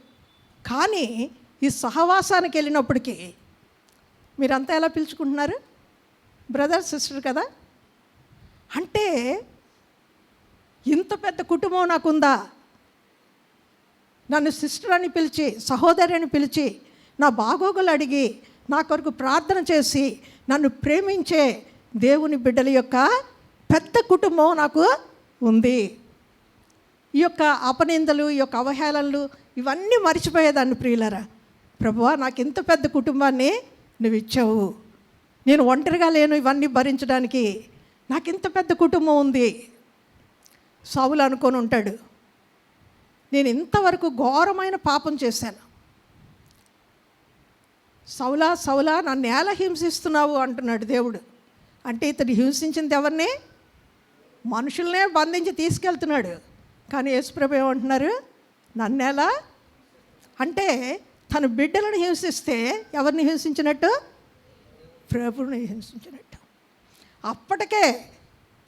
S1: కానీ ఈ సహవాసానికి వెళ్ళినప్పటికీ మీరంతా ఎలా పిలుచుకుంటున్నారు? బ్రదర్ సిస్టర్ కదా. అంటే ఇంత పెద్ద కుటుంబం నాకుందా? నన్ను సిస్టర్ అని పిలిచి, సహోదరి అని పిలిచి, నా బాగోగులు అడిగి, నా కొరకు ప్రార్థన చేసి, నన్ను ప్రేమించే దేవుని బిడ్డల యొక్క పెద్ద కుటుంబం నాకు ఉంది. ఈ యొక్క అపనిందలు, ఈ యొక్క అవహేళనలు ఇవన్నీ మర్చిపోయేదాన్ని. ప్రియులారా, ప్రభువా నాకు ఇంత పెద్ద కుటుంబాన్ని నువ్వు ఇచ్చావు, నేను ఒంటరిగా లేను ఇవన్నీ భరించడానికి, నాకు ఇంత పెద్ద కుటుంబం ఉంది. సౌలు అనుకొని ఉంటాడు, నేను ఇంతవరకు ఘోరమైన పాపం చేశాను. సౌలా సౌలా నన్ను ఎలా హింసిస్తున్నావు అంటున్నాడు దేవుడు. అంటే ఇతడు హింసించింది ఎవరిని? మనుషులనే బంధించి తీసుకెళ్తున్నాడు. కానీ యేసుప్రభు ఏమంటున్నారు? నన్నెలా అంటే తన బిడ్డలను హింసిస్తే ఎవరిని హింసించినట్టు? ప్రభుని హింసించినట్టు. అప్పటికే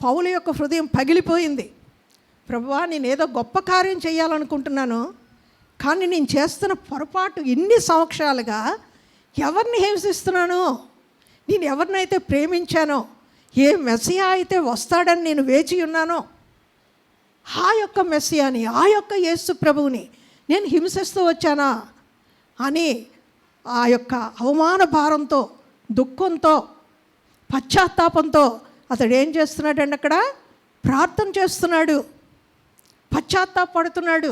S1: పౌలు యొక్క హృదయం పగిలిపోయింది. ప్రభువా నేనేదో గొప్ప కార్యం చేయాలనుకుంటున్నాను, కానీ నేను చేస్తున్న పొరపాటు ఇన్ని సంవత్సరాలుగా ఎవరిని హింసిస్తున్నాను? నేను ఎవరినైతే ప్రేమించానో, ఏ మెస్సియా అయితే వస్తాడని నేను వేచి ఉన్నానో, ఆ యొక్క మెస్సియాని, ఆ యొక్క యేసు ప్రభువుని నేను హింసిస్తూ వచ్చానా అని ఆ యొక్క అవమాన భారంతో, దుఃఖంతో, పశ్చాత్తాపంతో అతడు ఏం చేస్తున్నాడండి? అక్కడ ప్రార్థన చేస్తున్నాడు, పశ్చాత్తాపడుతున్నాడు.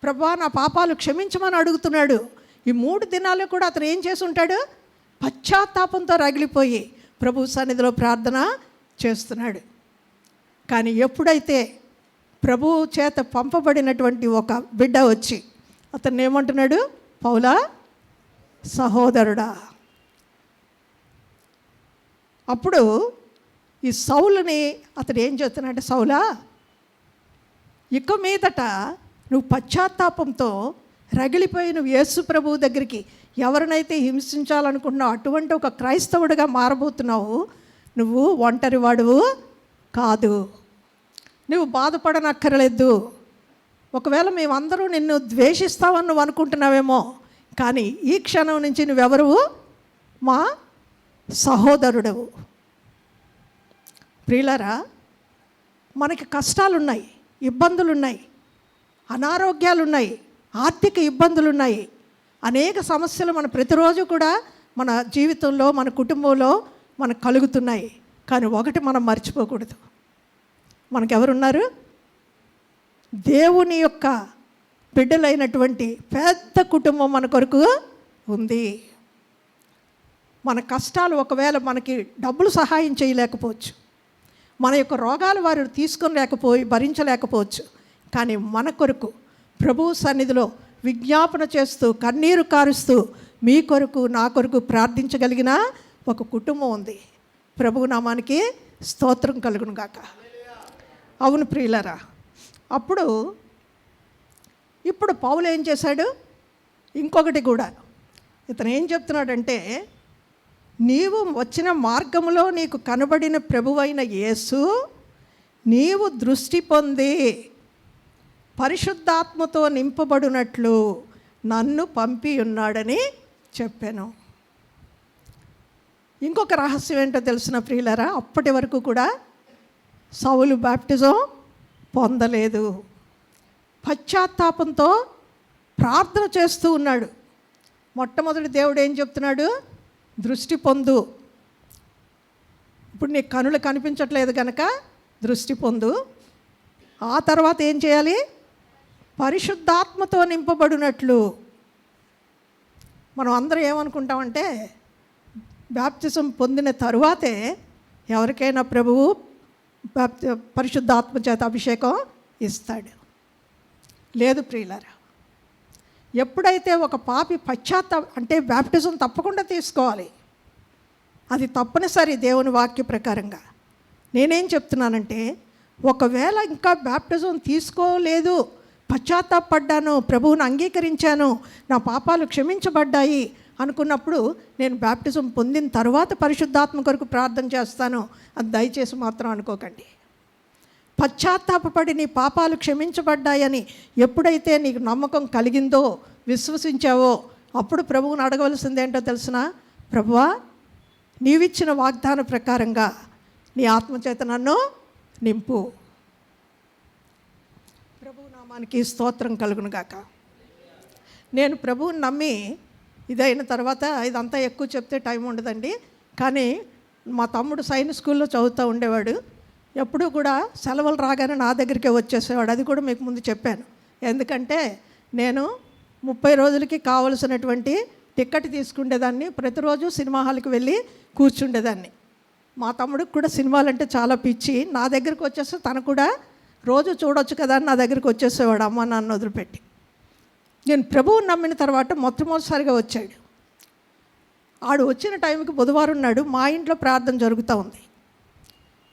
S1: ప్రభువా నా పాపాలు క్షమించమని అడుగుతున్నాడు. ఈ 3 దినాలు కూడా అతను ఏం చేసి ఉంటాడు? పశ్చాత్తాపంతో రగిలిపోయి ప్రభు సన్నిధిలో ప్రార్థన చేస్తున్నాడు. కానీ ఎప్పుడైతే ప్రభు చేత పంపబడినటువంటి ఒక బిడ్డ వచ్చి అతన్ని ఏమంటున్నాడు? పౌలా సహోదరుడా. అప్పుడు ఈ సౌలుని అతడు ఏం చేస్తున్నాడు? సౌలా, ఇక మీదట నువ్వు పశ్చాత్తాపంతో రగిలిపోయి నువ్వు యేసు ప్రభువు దగ్గరికి ఎవరినైతే హింసించాలనుకుంటున్నావు అటువంటి ఒక క్రైస్తవుడిగా మారబోతున్నావు. నువ్వు ఒంటరి వాడువు కాదు, నువ్వు బాధపడనక్కర్లేదు. ఒకవేళ మేమందరూ నిన్ను ద్వేషిస్తామని నువ్వు అనుకుంటున్నావేమో, కానీ ఈ క్షణం నుంచి నువ్వెవరు? మా సహోదరుడవు. ప్రియులారా, మనకి కష్టాలున్నాయి, ఇబ్బందులున్నాయి, అనారోగ్యాలున్నాయి, ఆర్థిక ఇబ్బందులున్నాయి, అనేక సమస్యలు మన ప్రతిరోజు కూడా మన జీవితంలో, మన కుటుంబంలో మనకు కలుగుతున్నాయి. కానీ ఒకటి మనం మర్చిపోకూడదు, మనకెవరున్నారు? దేవుని యొక్క బిడ్డలైనటువంటి పెద్ద కుటుంబం మన కొరకు ఉంది. మన కష్టాలు ఒకవేళ మనకి డబ్బులు సహాయం చేయలేకపోవచ్చు, మన యొక్క రోగాలు వారు తీసుకొని భరించలేకపోవచ్చు, కానీ మన కొరకు ప్రభు సన్నిధిలో విజ్ఞాపన చేస్తూ కన్నీరు కారుస్తూ మీ కొరకు నా కొరకు ప్రార్థించగలిగిన ఒక కుటుంబం ఉంది. ప్రభు నామానికి స్తోత్రం కలుగును గాక. అవును ప్రియులరా, ఇప్పుడు పౌలు ఏం చేశాడు? ఇంకొకటి కూడా ఇతను ఏం చెప్తున్నాడంటే, నీవు వచ్చిన మార్గంలో నీకు కనబడిన ప్రభువైన యేసు నీవు దృష్టి పొంది పరిశుద్ధాత్మతో నింపబడినట్లు నన్ను పంపి ఉన్నాడని చెప్పాను. ఇంకొక రహస్యం ఏంటో తెలిసిన ప్రియులరా, అప్పటి వరకు కూడా సౌలు బాప్టిజం పొందలేదు. పశ్చాత్తాపంతో ప్రార్థన చేస్తూ ఉన్నాడు. మొట్టమొదటి దేవుడు ఏం చెప్తున్నాడు? దృష్టి పొందు. ఇప్పుడు నీ కనులు కనిపించట్లేదు కనుక దృష్టి పొందు. ఆ తర్వాత ఏం చేయాలి? పరిశుద్ధాత్మతో నింపబడినట్లు. మనం అందరం ఏమనుకుంటామంటే బాప్తిజం పొందిన తరువాతే ఎవరికైనా ప్రభువు పరిశుద్ధాత్మ చేత అభిషేకం ఇస్తాడు. లేదు ప్రియులారా, ఎప్పుడైతే ఒక పాపి అంటే బాప్టిజం తప్పకుండా తీసుకోవాలి. అది తప్పనిసరి దేవుని వాక్య ప్రకారంగా. నేనేం చెప్తున్నానంటే, ఒకవేళ ఇంకా బాప్టిజం తీసుకోలేదు, పశ్చాత్తాపడ్డాను, ప్రభువుని అంగీకరించాను, నా పాపాలు క్షమించబడ్డాయి అనుకున్నప్పుడు నేను బాప్టిజం పొందిన తర్వాత పరిశుద్ధాత్మ కొరకు ప్రార్థన చేస్తాను అది దయచేసి మాత్రం అనుకోకండి. పశ్చాత్తాపడి నీ పాపాలు క్షమించబడ్డాయని ఎప్పుడైతే నీకు నమ్మకం కలిగిందో, విశ్వసించావో, అప్పుడు ప్రభువుని అడగవలసింది ఏంటో తెలిసిన? ప్రభువా, నీవిచ్చిన వాగ్దాన ప్రకారంగా నీ ఆత్మచేత నన్ను నింపు. ప్రభువు నామానికి స్తోత్రం కలుగును గాక. నేను ప్రభువుని నమ్మి ఇదైన తర్వాత, ఇదంతా ఎక్కువ చెప్తే టైం ఉండదండి, కానీ మా తమ్ముడు సైన్స్ స్కూల్లో చదువుతూ ఉండేవాడు. ఎప్పుడూ కూడా సెలవులు రాగానే నా దగ్గరికే వచ్చేసేవాడు. అది కూడా మీకు ముందు చెప్పాను. ఎందుకంటే నేను 30 రోజులకి కావలసినటువంటి టికెట్ తీసుకుండేదాన్ని. ప్రతిరోజు సినిమా హాల్కి వెళ్ళి కూర్చుండేదాన్ని. మా తమ్ముడికి కూడా సినిమాలు అంటే చాలా పిచ్చి. నా దగ్గరికి వచ్చేస్తే తను కూడా రోజు చూడొచ్చు కదా అని నా దగ్గరికి వచ్చేసేవాడు, అమ్మ నాన్న వదిలిపెట్టి. నేను ప్రభువుని నమ్మిన తర్వాత మొట్టమొదటిసారిగా వచ్చాడు. ఆడు వచ్చిన టైంకి బుధవారం నాడు మా ఇంట్లో ప్రార్థన జరుగుతూ ఉంది.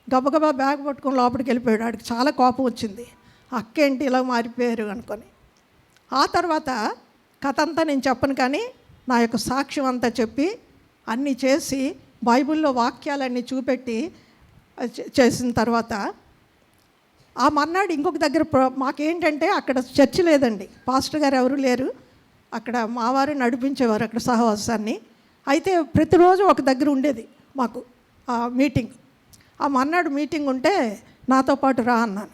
S1: గబగబా బ్యాగ్ పట్టుకొని లోపలికి వెళ్ళిపోయాడు. ఆడికి చాలా కోపం వచ్చింది. అక్కేంటి ఇలా మారిపోయారు అనుకొని. ఆ తర్వాత కథ అంతా నేను చెప్పను, కానీ నా యొక్క సాక్ష్యం అంతా చెప్పి అన్నీ చేసి బైబిల్లో వాక్యాలన్నీ చూపెట్టి చేసిన తర్వాత ఆ మర్నాడు ఇంకొక దగ్గర మాకేంటంటే అక్కడ చర్చి లేదండి, పాస్టర్ గారు ఎవరు లేరు. అక్కడ మావారు నడిపించేవారు అక్కడ సహవాసాన్ని. అయితే ప్రతిరోజు ఒక దగ్గర ఉండేది మాకు ఆ మీటింగ్. ఆ మర్నాడు మీటింగ్ ఉంటే నాతో పాటు రా అన్నాను.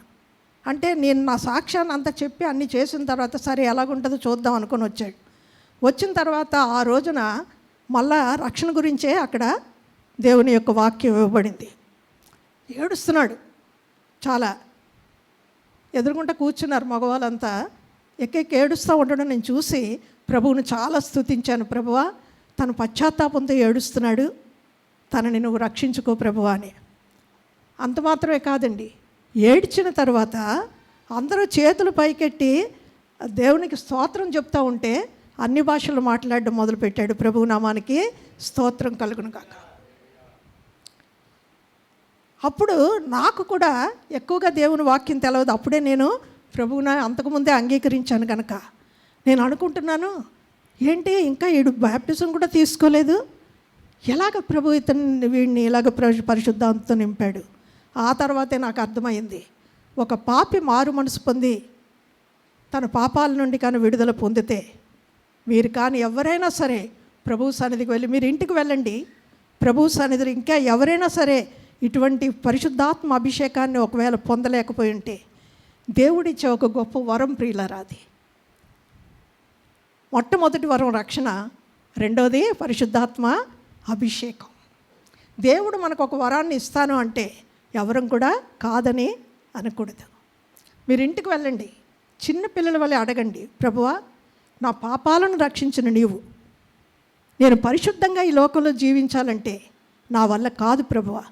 S1: అంటే నేను నా సాక్ష్యాన్ని అంతా చెప్పి అన్నీ చేసిన తర్వాత సరే ఎలాగుంటుందో చూద్దాం అనుకొని వచ్చాడు. వచ్చిన తర్వాత ఆ రోజున మళ్ళా రక్షణ గురించే అక్కడ దేవుని యొక్క వాక్యం ఇవ్వబడింది. ఏడుస్తున్నాడు చాలా. ఎదురుగుంట కూర్చున్నారు మగవాళ్ళంతా. ఎక్కెక్కి ఏడుస్తూ ఉండడం నేను చూసి ప్రభువుని చాలా స్తుతించాను. ప్రభువా, తను పశ్చాత్తాపంతో ఏడుస్తున్నాడు, తనని నువ్వు రక్షించుకో ప్రభువా అని. అంత మాత్రమే కాదండి, ఏడ్చిన తర్వాత అందరూ చేతులు పైకెట్టి దేవునికి స్తోత్రం చెప్తూ ఉంటే అన్ని భాషలు మాట్లాడడం మొదలుపెట్టాడు. ప్రభువు నామానికి స్తోత్రం కలుగును గాక. అప్పుడు నాకు కూడా ఎక్కువగా దేవుని వాక్యం తెలవదు. అప్పుడే నేను ప్రభువుని అంతకుముందే అంగీకరించాను కనుక నేను అనుకుంటున్నాను, ఏంటి ఇంకా వీడు బాప్టిజం కూడా తీసుకోలేదు, ఎలాగ ప్రభు వీడిని ఇలాగ పరిశుద్ధాంతో నింపాడు. ఆ తర్వాతే నాకు అర్థమైంది, ఒక పాపి మారు మనసు పొంది తన పాపాల నుండి కానీ విడుదల పొందితే, మీరు కానీ ఎవరైనా సరే ప్రభు సన్నిధికి వెళ్ళి, మీరు ఇంటికి వెళ్ళండి, ప్రభు సన్నిధిలో ఇంకా ఎవరైనా సరే ఇటువంటి పరిశుద్ధాత్మ అభిషేకాన్ని ఒకవేళ పొందలేకపోయి ఉంటే దేవుడిచ్చే ఒక గొప్ప వరం ప్రియులారా. అది మొట్టమొదటి వరం రక్షణ, రెండోది పరిశుద్ధాత్మ అభిషేకం. దేవుడు మనకు ఒక వరాన్ని ఇస్తాను అంటే ఎవరం కూడా కాదని అనకూడదు. మీరు ఇంటికి వెళ్ళండి, చిన్న పిల్లల వల్ల అడగండి, ప్రభువా, నా పాపాలను రక్షించిన నీవు, నేను పరిశుద్ధంగా ఈ లోకంలో జీవించాలంటే నా వల్ల కాదు ప్రభువా,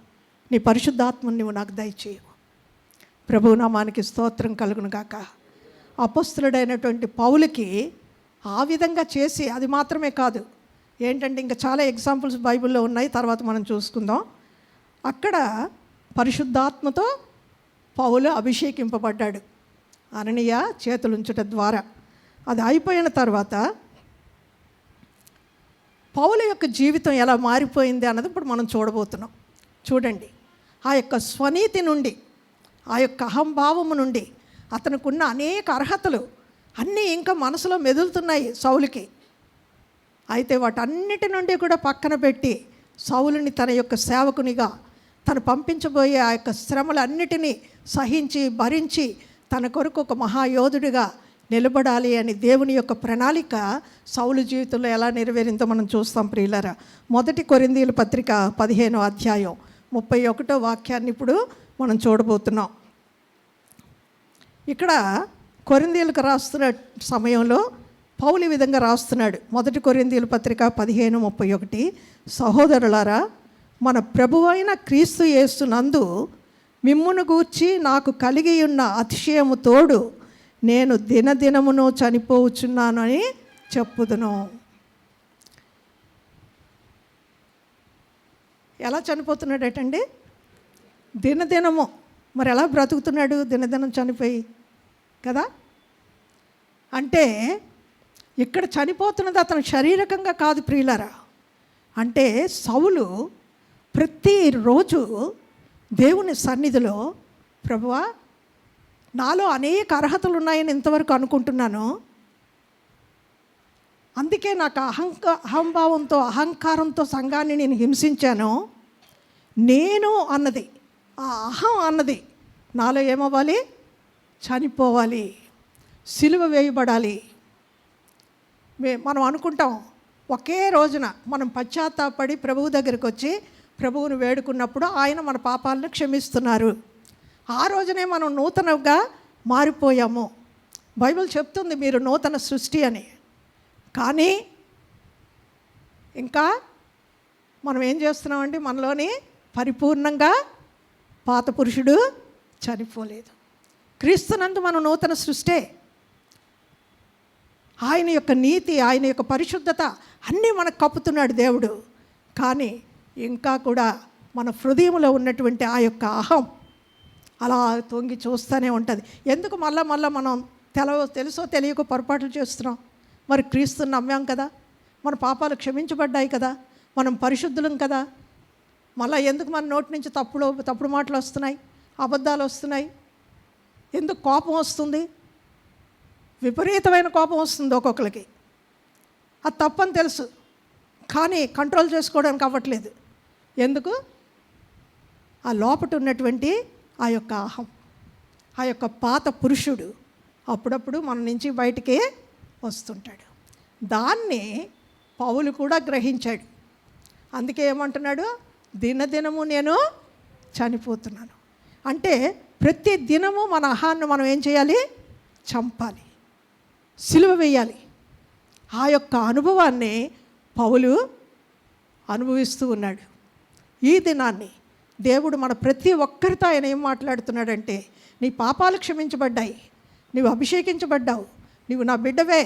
S1: నీ పరిశుద్ధాత్మను నువ్వు నాకు దయచేయవు. ప్రభువు నామానికి స్తోత్రం కలుగును గాక. అపొస్తలుడైనటువంటి పౌలుకి ఆ విధంగా చేసి, అది మాత్రమే కాదు, ఏంటంటే ఇంకా చాలా ఎగ్జాంపుల్స్ బైబిల్లో ఉన్నాయి, తర్వాత మనం చూసుకుందాం. అక్కడ పరిశుద్ధాత్మతో పౌలు అభిషేకింపబడ్డాడు అననీయ చేతులుంచుట ద్వారా. అది అయిపోయిన తర్వాత పౌలు యొక్క జీవితం ఎలా మారిపోయింది అన్నది ఇప్పుడు మనం చూడబోతున్నాం. చూడండి, ఆ యొక్క స్వనీతి నుండి, ఆ యొక్క అహంభావము నుండి అతనుకున్న అనేక అర్హతలు అన్నీ ఇంకా మనసులో మెదులుతున్నాయి సౌలుకి. అయితే వాటన్నిటి నుండి కూడా పక్కన పెట్టి సౌలుని తన యొక్క సేవకునిగా, తను పంపించబోయే ఆ యొక్క శ్రమలన్నిటినీ సహించి భరించి తన కొరకు ఒక మహాయోధుడిగా నిలబడాలి అని దేవుని యొక్క ప్రణాళిక సౌలు జీవితంలో ఎలా నెరవేరిందో మనం చూస్తాం ప్రియులారా. 1 కొరింథీయుల పత్రిక 15వ అధ్యాయం 31వ వాక్యాన్ని ఇప్పుడు మనం చూడబోతున్నాం. ఇక్కడ కొరింథీయులకు రాస్తున్న సమయంలో పౌలు ఈ విధంగా రాస్తున్నాడు. 1 కొరింథీయుల పత్రిక 15:31, సహోదరులారా, మన ప్రభువైన క్రీస్తు యేసునందు మిమ్మును గూర్చి నాకు కలిగి ఉన్న అతిశయము తోడు నేను దినదినమును చనిపోవచ్చున్నాను అని చెప్పుదును. ఎలా చనిపోతున్నాడటండి? దినదినము. మరి ఎలా బ్రతుకుతున్నాడు దినదినం చనిపోయి కదా? అంటే ఇక్కడ చనిపోతున్నది అతను శారీరకంగా కాదు ప్రియులారా. అంటే సౌలు ప్రతిరోజు దేవుని సన్నిధిలో, ప్రభువా, నాలో అనేక అర్హతలు ఉన్నాయని ఇంతవరకు అనుకుంటున్నాను, అందుకే నాకు అహంభావంతో అహంకారంతో సంఘాన్ని నేను హింసించాను. నేను అన్నది, ఆ అహం అన్నది నాలో ఏమవ్వాలి? చనిపోవాలి, సిలువ వేయబడాలి. మనం అనుకుంటాం ఒకే రోజున మనం పశ్చాత్తాపడి ప్రభువు దగ్గరికి వచ్చి ప్రభువును వేడుకున్నప్పుడు ఆయన మన పాపాలను క్షమిస్తున్నారు. ఆ రోజునే మనం నూతనంగా మారిపోయాము. బైబిల్ చెప్తుంది మీరు నూతన సృష్టి అని. కానీ ఇంకా మనం ఏం చేస్తున్నామండి? మనలోని పరిపూర్ణంగా పాత పురుషుడు చనిపోలేదు. క్రీస్తునందు మనం నూతన సృష్టే. ఆయన యొక్క నీతి, ఆయన యొక్క పరిశుద్ధత అన్నీ మనకు కప్పుతున్నాడు దేవుడు. కానీ ఇంకా కూడా మన హృదయంలో ఉన్నటువంటి ఆ యొక్క అహం అలా తొంగి చూస్తూనే ఉంటుంది. ఎందుకు మళ్ళా మనం తెలుసో తెలియక పొరపాట్లు చేస్తున్నాం? మరి క్రీస్తుని నమ్మాం కదా, మన పాపాలు క్షమించబడ్డాయి కదా, మనం పరిశుద్ధులం కదా, మళ్ళీ ఎందుకు మన నోటి నుంచి తప్పుడు మాటలు వస్తున్నాయి, అబద్ధాలు వస్తున్నాయి? ఎందుకు కోపం వస్తుంది? విపరీతమైన కోపం వస్తుంది ఒక్కొక్కరికి. అది తప్పని తెలుసు, కానీ కంట్రోల్ చేసుకోవడానికి అవ్వట్లేదు. ఎందుకు? ఆ లోపట ఉన్నటువంటి ఆ యొక్క అహం, ఆ యొక్క పాత పురుషుడు అప్పుడప్పుడు మన నుంచి బయటికి వస్తుంటాడు. దాన్ని పౌలు కూడా గ్రహించాడు. అందుకే ఏమంటున్నాడు? దినదినము నేను చనిపోతున్నాను. అంటే ప్రతి దినము మన అహాన్ని మనం ఏం చేయాలి? చంపాలి, సిలువ వేయాలి. ఆ యొక్క అనుభవాన్ని పౌలు అనుభవిస్తూ ఉన్నాడు. ఈ దినాన్ని దేవుడు మన ప్రతి ఒక్కరితో ఆయన ఏం మాట్లాడుతున్నాడంటే, నీ పాపాలు క్షమించబడ్డాయి, నీవు అభిషేకించబడ్డావు, నీవు నా బిడ్డవే,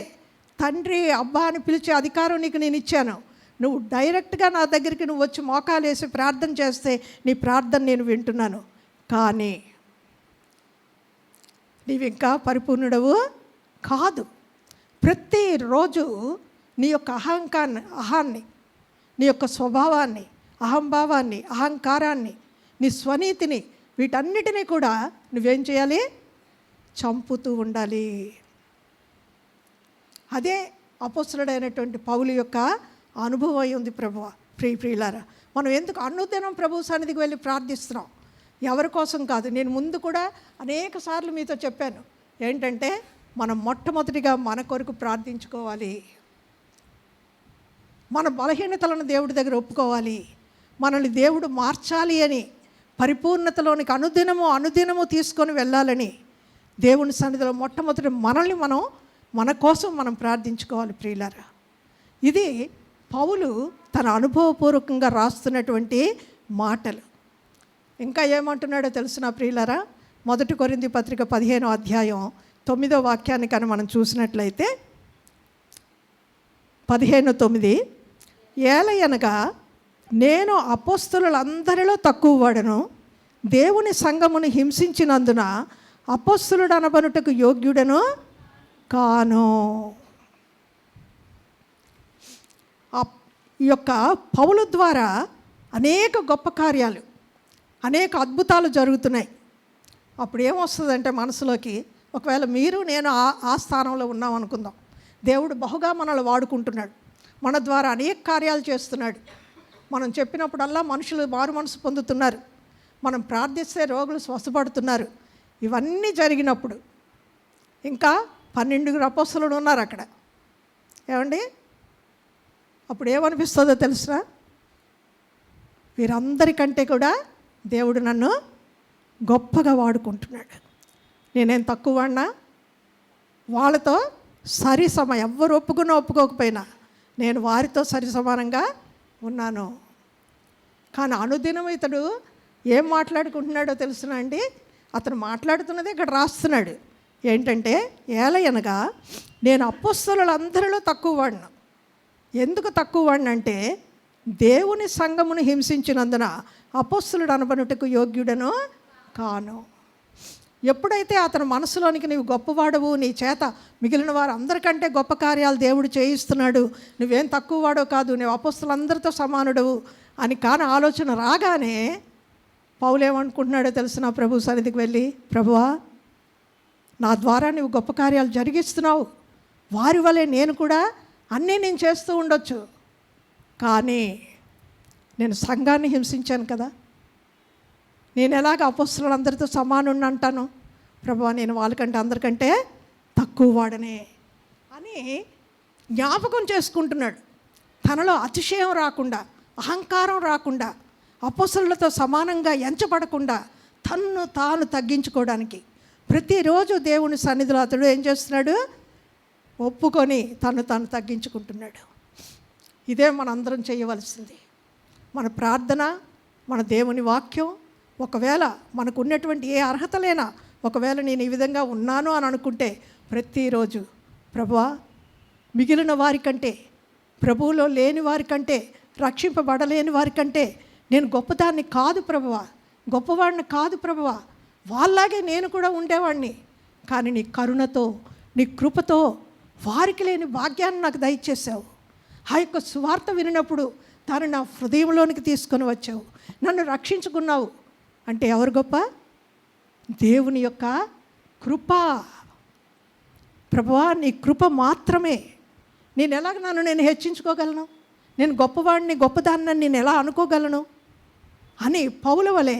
S1: తండ్రి అబ్బా అని పిలిచే అధికారం నీకు నేను ఇచ్చాను. నువ్వు డైరెక్ట్గా నా దగ్గరికి నువ్వు వచ్చి మోకాలు వేసి ప్రార్థన చేస్తే నీ ప్రార్థన నేను వింటున్నాను. కానీ నీవు ఇంకా పరిపూర్ణుడవు కాదు. ప్రతిరోజు నీ యొక్క అహాన్ని, నీ యొక్క స్వభావాన్ని, అహంభావాన్ని, అహంకారాన్ని, నీ స్వనీతిని, వీటన్నిటినీ కూడా నువ్వేం చేయాలి? చంపుతూ ఉండాలి. అదే అపొస్తలుడైనటువంటి పౌలు యొక్క అనుభవం అయి ఉంది. ప్రభువా, ప్రియులారా, మనం ఎందుకు అనుదినం ప్రభు సన్నిధికి వెళ్ళి ప్రార్థిస్తున్నాం? ఎవరి కోసం కాదు. నేను ముందు కూడా అనేక సార్లు మీతో చెప్పాను ఏంటంటే, మనం మొట్టమొదటిగా మన కొరకు ప్రార్థించుకోవాలి. మన బలహీనతలను దేవుడి దగ్గర ఒప్పుకోవాలి. మనల్ని దేవుడు మార్చాలి అని, పరిపూర్ణతలోనికి అనుదినము తీసుకొని వెళ్ళాలని దేవుని సన్నిధిలో మొట్టమొదటి మనల్ని మన కోసం మనం ప్రార్థించుకోవాలి ప్రియులారా. ఇది పౌలు తన అనుభవపూర్వకంగా రాస్తున్నటువంటి మాటలు. ఇంకా ఏమంటున్నాడో తెలుసునా ప్రియులారా? 1 కొరింథీ పత్రిక 15వ అధ్యాయం 9వ వాక్యాన్ని కానీ మనం చూసినట్లయితే 15:9, ఏలయనగా నేను అపొస్తలులందరిలో తక్కువ వాడను, దేవుని సంఘమును హింసించినందున అపొస్తలుడు అనబడుటకు యోగ్యుడను కాను. ఈ యొక్క పౌలు ద్వారా అనేక గొప్ప కార్యాలు, అనేక అద్భుతాలు జరుగుతున్నాయి. అప్పుడు ఏమొస్తుందంటే మనసులోకి, ఒకవేళ మీరు నేను ఆ స్థానంలో ఉన్నాం అనుకుందాం. దేవుడు బహుగా మనల్ని వాడుకుంటున్నాడు, మన ద్వారా అనేక కార్యాలు చేస్తున్నాడు. మనం చెప్పినప్పుడల్లా మనుషులు మారు మనసు పొందుతున్నారు. మనం ప్రార్థిస్తే రోగులు స్వస్థపడుతున్నారు. ఇవన్నీ జరిగినప్పుడు ఇంకా 12 అపోస్తలులు ఉన్నారు అక్కడ. ఏమండి, అప్పుడు ఏమనిపిస్తుందో తెలుసా? వీరందరికంటే కూడా దేవుడు నన్ను గొప్పగా వాడుకుంటున్నాడు. నేనేం తక్కువ వాడినా, వాళ్ళతో ఎవ్వరు ఒప్పుకున్నా ఒప్పుకోకపోయినా నేను వారితో సమానంగా ఉన్నాను. కానీ అనుదినం ఇతడు ఏం మాట్లాడుకుంటున్నాడో తెలుసునా అండి? అతను మాట్లాడుతున్నది ఇక్కడ రాస్తున్నాడు. ఏంటంటే, ఏలయనగా నేను అపోస్తలులందరిలో తక్కువ వాడిన. ఎందుకు తక్కువ వాడినంటే, దేవుని సంఘమును హింసించినందున అపోస్తలుడు అనబడుటకు యోగ్యుడను కాను. ఎప్పుడైతే అతను మనసులోనికి నీవు గొప్పవాడవు, నీ చేత మిగిలిన వారు అందరికంటే గొప్ప కార్యాలు దేవుడు చేయిస్తున్నాడు, నువ్వేం తక్కువ వాడో కాదు, నువ్వు అపోస్తలులందరితో సమానుడవు అని కాని ఆలోచన రాగానే పౌలు ఏమనుకుంటున్నాడో తెలిసిన ప్రభు సన్నిధికి వెళ్ళి, ప్రభువా, నా ద్వారా నువ్వు గొప్ప కార్యాలు జరిగిస్తున్నావు, వారి వలె నేను కూడా అన్నీ నేను చేస్తూ ఉండొచ్చు, కానీ నేను సంఘాన్ని హింసించాను కదా, నేను ఎలాగ అపోస్తలులందరితో సమానుడిని అంటాను? ప్రభువా, నేను వాళ్ళకంటే అందరికంటే తక్కువ వాడనే అని జ్ఞాపకం చేసుకుంటున్నాడు. తనలో అతిశయం రాకుండా, అహంకారం రాకుండా, అపోస్తలులతో సమానంగా ఎంచబడకుండా తన్ను తాను తగ్గించుకోవడానికి ప్రతిరోజు దేవుని సన్నిధిలో అతడు ఏం చేస్తున్నాడు? ఒప్పుకొని తను తాను తగ్గించుకుంటున్నాడు. ఇదే మనందరం చేయవలసింది. మన ప్రార్థన, మన దేవుని వాక్యం, ఒకవేళ మనకు ఉన్నటువంటి ఏ అర్హత లేనా, ఒకవేళ నేను ఈ విధంగా ఉన్నాను అని అనుకుంటే ప్రతిరోజు, ప్రభువా, మిగిలిన వారికంటే, ప్రభువులో లేని వారికంటే, రక్షింపబడలేని వారికంటే నేను గొప్పదాన్ని కాదు ప్రభువా, గొప్పవాడిని కాదు ప్రభువా, వాళ్ళలాగే నేను కూడా ఉండేవాడిని, కానీ నీ కరుణతో, నీ కృపతో వారికి లేని భాగ్యాన్ని నాకు దయచేసావు. ఆ యొక్క సువార్త వినినప్పుడు దాన్ని నా హృదయంలోనికి తీసుకొని వచ్చావు, నన్ను రక్షించుకున్నావు అంటే ఎవరు గొప్ప? దేవుని యొక్క కృప. ప్రభువా, నీ కృప మాత్రమే. నేను ఎలాగ నేను హెచ్చించుకోగలను? నేను గొప్పవాడిని, గొప్పదాన్ని నేను ఎలా అనుకోగలను అని పౌలు వలె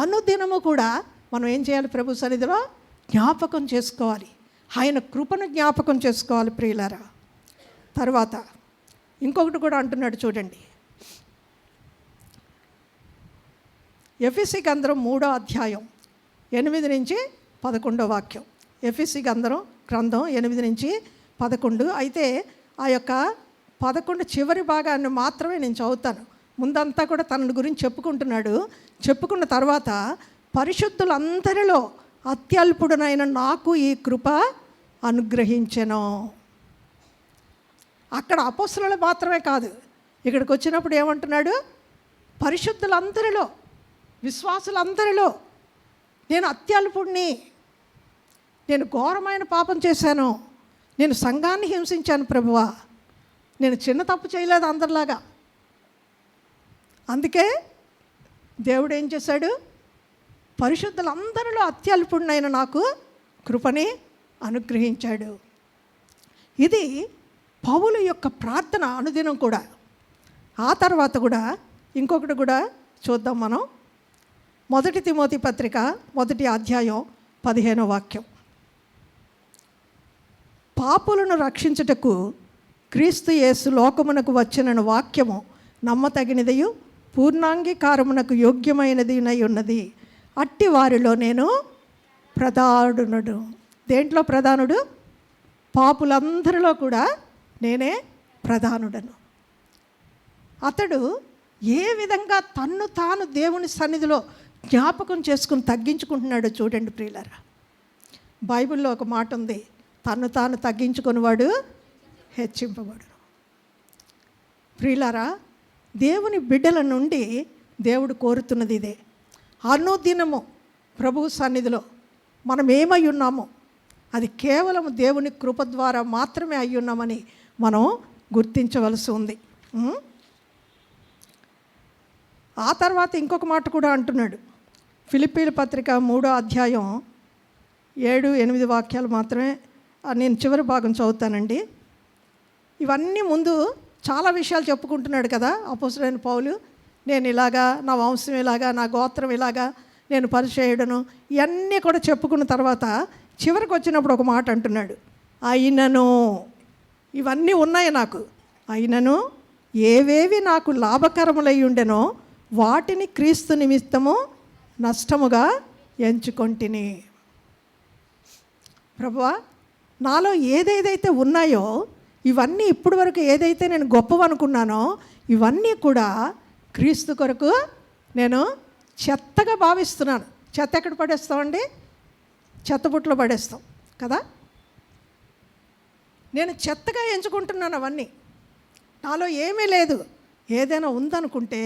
S1: అనుదినము కూడా మనం ఏం చేయాలి? ప్రభు సన్నిధిలో జ్ఞాపకం చేసుకోవాలి, ఆయన కృపను జ్ఞాపకం చేసుకోవాలి ప్రియులారా. తర్వాత ఇంకొకటి కూడా అంటున్నాడు చూడండి. ఎఫెసీ గ్రంథం 3వ అధ్యాయం 8 నుంచి 11 వాక్యం. ఎఫెసీ గ్రంథం 8 నుంచి 11. అయితే ఆ యొక్క 11 చివరి భాగాన్ని మాత్రమే నేను చదువుతాను. ముందంతా కూడా తన గురించి చెప్పుకుంటున్నాడు. చెప్పుకున్న తర్వాత, పరిశుద్ధులందరిలో అత్యల్పుడునైన నాకు ఈ కృప అనుగ్రహించెను. అక్కడ అపోస్తలులు మాత్రమే కాదు, ఇక్కడికి వచ్చినప్పుడు ఏమంటున్నాడు? పరిశుద్ధులందరిలో, విశ్వాసులందరిలో నేను అత్యల్పుడిని, నేను ఘోరమైన పాపం చేశాను, నేను సంఘాన్ని హింసించాను ప్రభువా, నేను చిన్న తప్పు చేయలేదు అందరిలాగా. అందుకే దేవుడు ఏం చేశాడు? పరిశుద్ధులందరిలో అత్యల్పుడినైన నాకు కృపని అనుగ్రహించాడు. ఇది పౌలు యొక్క ప్రార్థన అనుదినం కూడా. ఆ తర్వాత కూడా ఇంకొకటి కూడా చూద్దాం మనం. 1 తిమోతి పత్రిక 1వ అధ్యాయం 15వ వాక్యం. పాపులను రక్షించుటకు క్రీస్తు యేసు లోకమునకు వచ్చిన వాక్యము నమ్మతగినదియు పూర్ణాంగీకారమునకు యోగ్యమైనదినై ఉన్నది. అట్టి వారిలో నేను ప్రధానుడు. దేంట్లో ప్రధానుడు? పాపులందరిలో కూడా నేనే ప్రధానుడను. అతడు ఏ విధంగా తన్ను తాను దేవుని సన్నిధిలో జ్ఞాపకం చేసుకుని తగ్గించుకుంటున్నాడో చూడండి ప్రియులారా. బైబిల్లో ఒక మాట ఉంది, తన్ను తాను తగ్గించుకునేవాడు హెచ్చింపబడు. ప్రియులారా, దేవుని బిడ్డల నుండి దేవుడు కోరుతున్నది ఇదే. అనుదినము ప్రభువు సన్నిధిలో మనం ఏమై ఉన్నామో అది కేవలం దేవుని కృప ద్వారా మాత్రమే అయి ఉన్నామని మనం గుర్తించవలసి ఉంది. ఆ తర్వాత ఇంకొక మాట కూడా అంటున్నాడు. ఫిలిప్పీల పత్రిక 3వ అధ్యాయం 7-8 వాక్యాలు మాత్రమే నేను చివరి భాగం చదువుతానండి. ఇవన్నీ ముందు చాలా విషయాలు చెప్పుకుంటున్నాడు కదా అపోస్తలుడైన పౌలు. నేను ఇలాగా, నా వంశం ఇలాగా, నా గోత్రం ఇలాగా, నేను పరిచయుడను, ఇవన్నీ కూడా చెప్పుకున్న తర్వాత చివరికి వచ్చినప్పుడు ఒక మాట అంటున్నాడు, అయినను ఇవన్నీ ఉన్నాయి నాకు, అయినను ఏవేవి నాకు లాభకరములై ఉండెనో వాటిని క్రీస్తు నిమిత్తము నష్టముగా ఎంచుకొంటిని. ప్రభువా, నాలో ఏదేదైతే ఉన్నాయో ఇవన్నీ ఇప్పటి వరకు ఏదైతే నేను గొప్పవనుకున్నానో ఇవన్నీ కూడా క్రీస్తు కొరకు నేను చెత్తగా భావిస్తున్నాను. చెత్త ఎక్కడ పడేస్తామండి? చెత్తబుట్టలో పడేస్తాం కదా. నేను చెత్తగా ఎంచుకుంటున్నాను అవన్నీ. నాలో ఏమీ లేదు. ఏదైనా ఉందనుకుంటే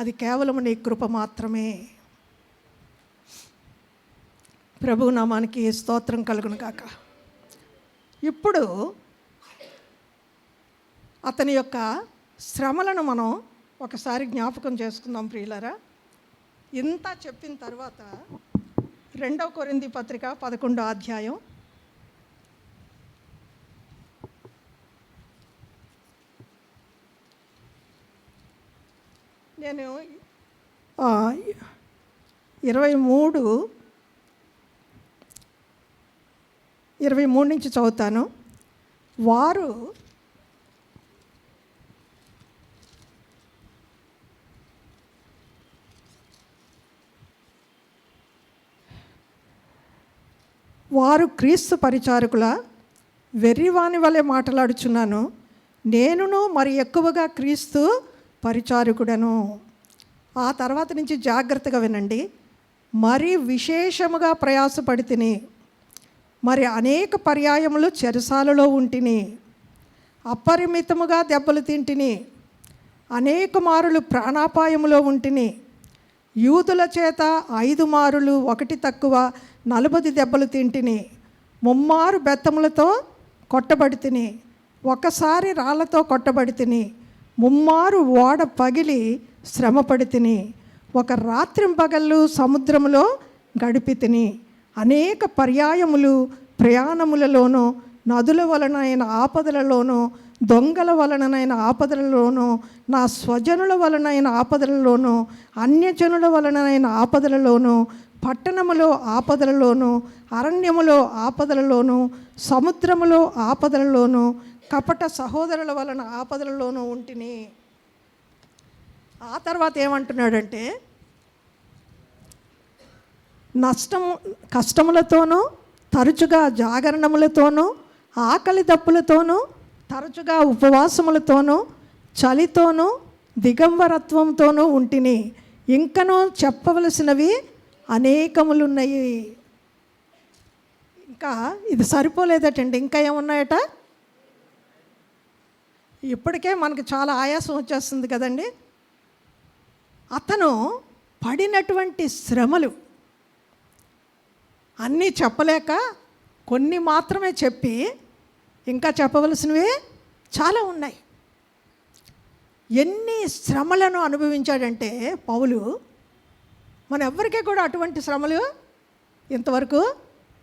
S1: అది కేవలం నీ కృప మాత్రమే. ప్రభు నామానికి స్తోత్రం కలుగును గాక. ఇప్పుడు అతని యొక్క శ్రమలను మనం ఒకసారి జ్ఞాపకం చేసుకుందాం ప్రియులారా. ఇంత చెప్పిన తర్వాత 2 కొరింథీ పత్రిక 11వ అధ్యాయం నేను 23 నుంచి చదువుతాను. వారు క్రీస్తు పరిచారకుల వెర్రివాని వలె మాట్లాడుచున్నాను, నేనును మరి ఎక్కువగా క్రీస్తు పరిచారకుడను. ఆ తర్వాత నుంచి జాగ్రత్తగా వినండి. మరి విశేషముగా ప్రయాసపడి తిని, మరి అనేక పర్యాయములు చెరసాలలో ఉంటిని, అపరిమితముగా దెబ్బలు తింటిని, అనేక మారులు ప్రాణాపాయములో ఉంటిని, యూదుల చేత 5 మారులు 1 తక్కువ 40 దెబ్బలు తింటిని, 3 మారు బెత్తములతో కొట్టబడి తిని, ఒకసారి రాళ్లతో కొట్టబడి తిని, 3 మారు ఓడ పగిలి శ్రమపడి తిని, ఒక రాత్రింపగళ్ళు సముద్రములో గడిపి తిని, అనేక పర్యాయములు ప్రయాణములలోనూ, నదుల వలనైన ఆపదలలోనూ, దొంగల వలనైన ఆపదలలోనూ, నా స్వజనుల వలనైన ఆపదలలోనూ, అన్యజనుల వలనైన ఆపదలలోనూ, పట్టణములో ఆపదలలోనూ, అరణ్యములో ఆపదలలోనూ, సముద్రములో ఆపదలలోనూ, కపట సహోదరుల వలన ఆపదలలోనూ ఉంటిని. ఆ తర్వాత ఏమంటున్నాడంటే, కష్టములతోనూ, తరచుగా జాగరణములతోనూ, ఆకలి దప్పులతోనూ, తరచుగా ఉపవాసములతోనూ, చలితోనూ, దిగంబరత్వంతోనూ ఉంటిని. ఇంకనూ చెప్పవలసినవి అనేకములున్నాయి. ఇంకా ఇది సరిపోలేదటండి, ఇంకా ఏమున్నాయట? ఇప్పటికే మనకు చాలా ఆయాసం వచ్చేస్తుంది కదండి. అతను పడినటువంటి శ్రమలు అన్నీ చెప్పలేక కొన్ని మాత్రమే చెప్పి, ఇంకా చెప్పవలసినవి చాలా ఉన్నాయి. ఎన్ని శ్రమలను అనుభవించాడంటే పౌలు, మన ఎవ్వరికీ కూడా అటువంటి శ్రమలు ఇంతవరకు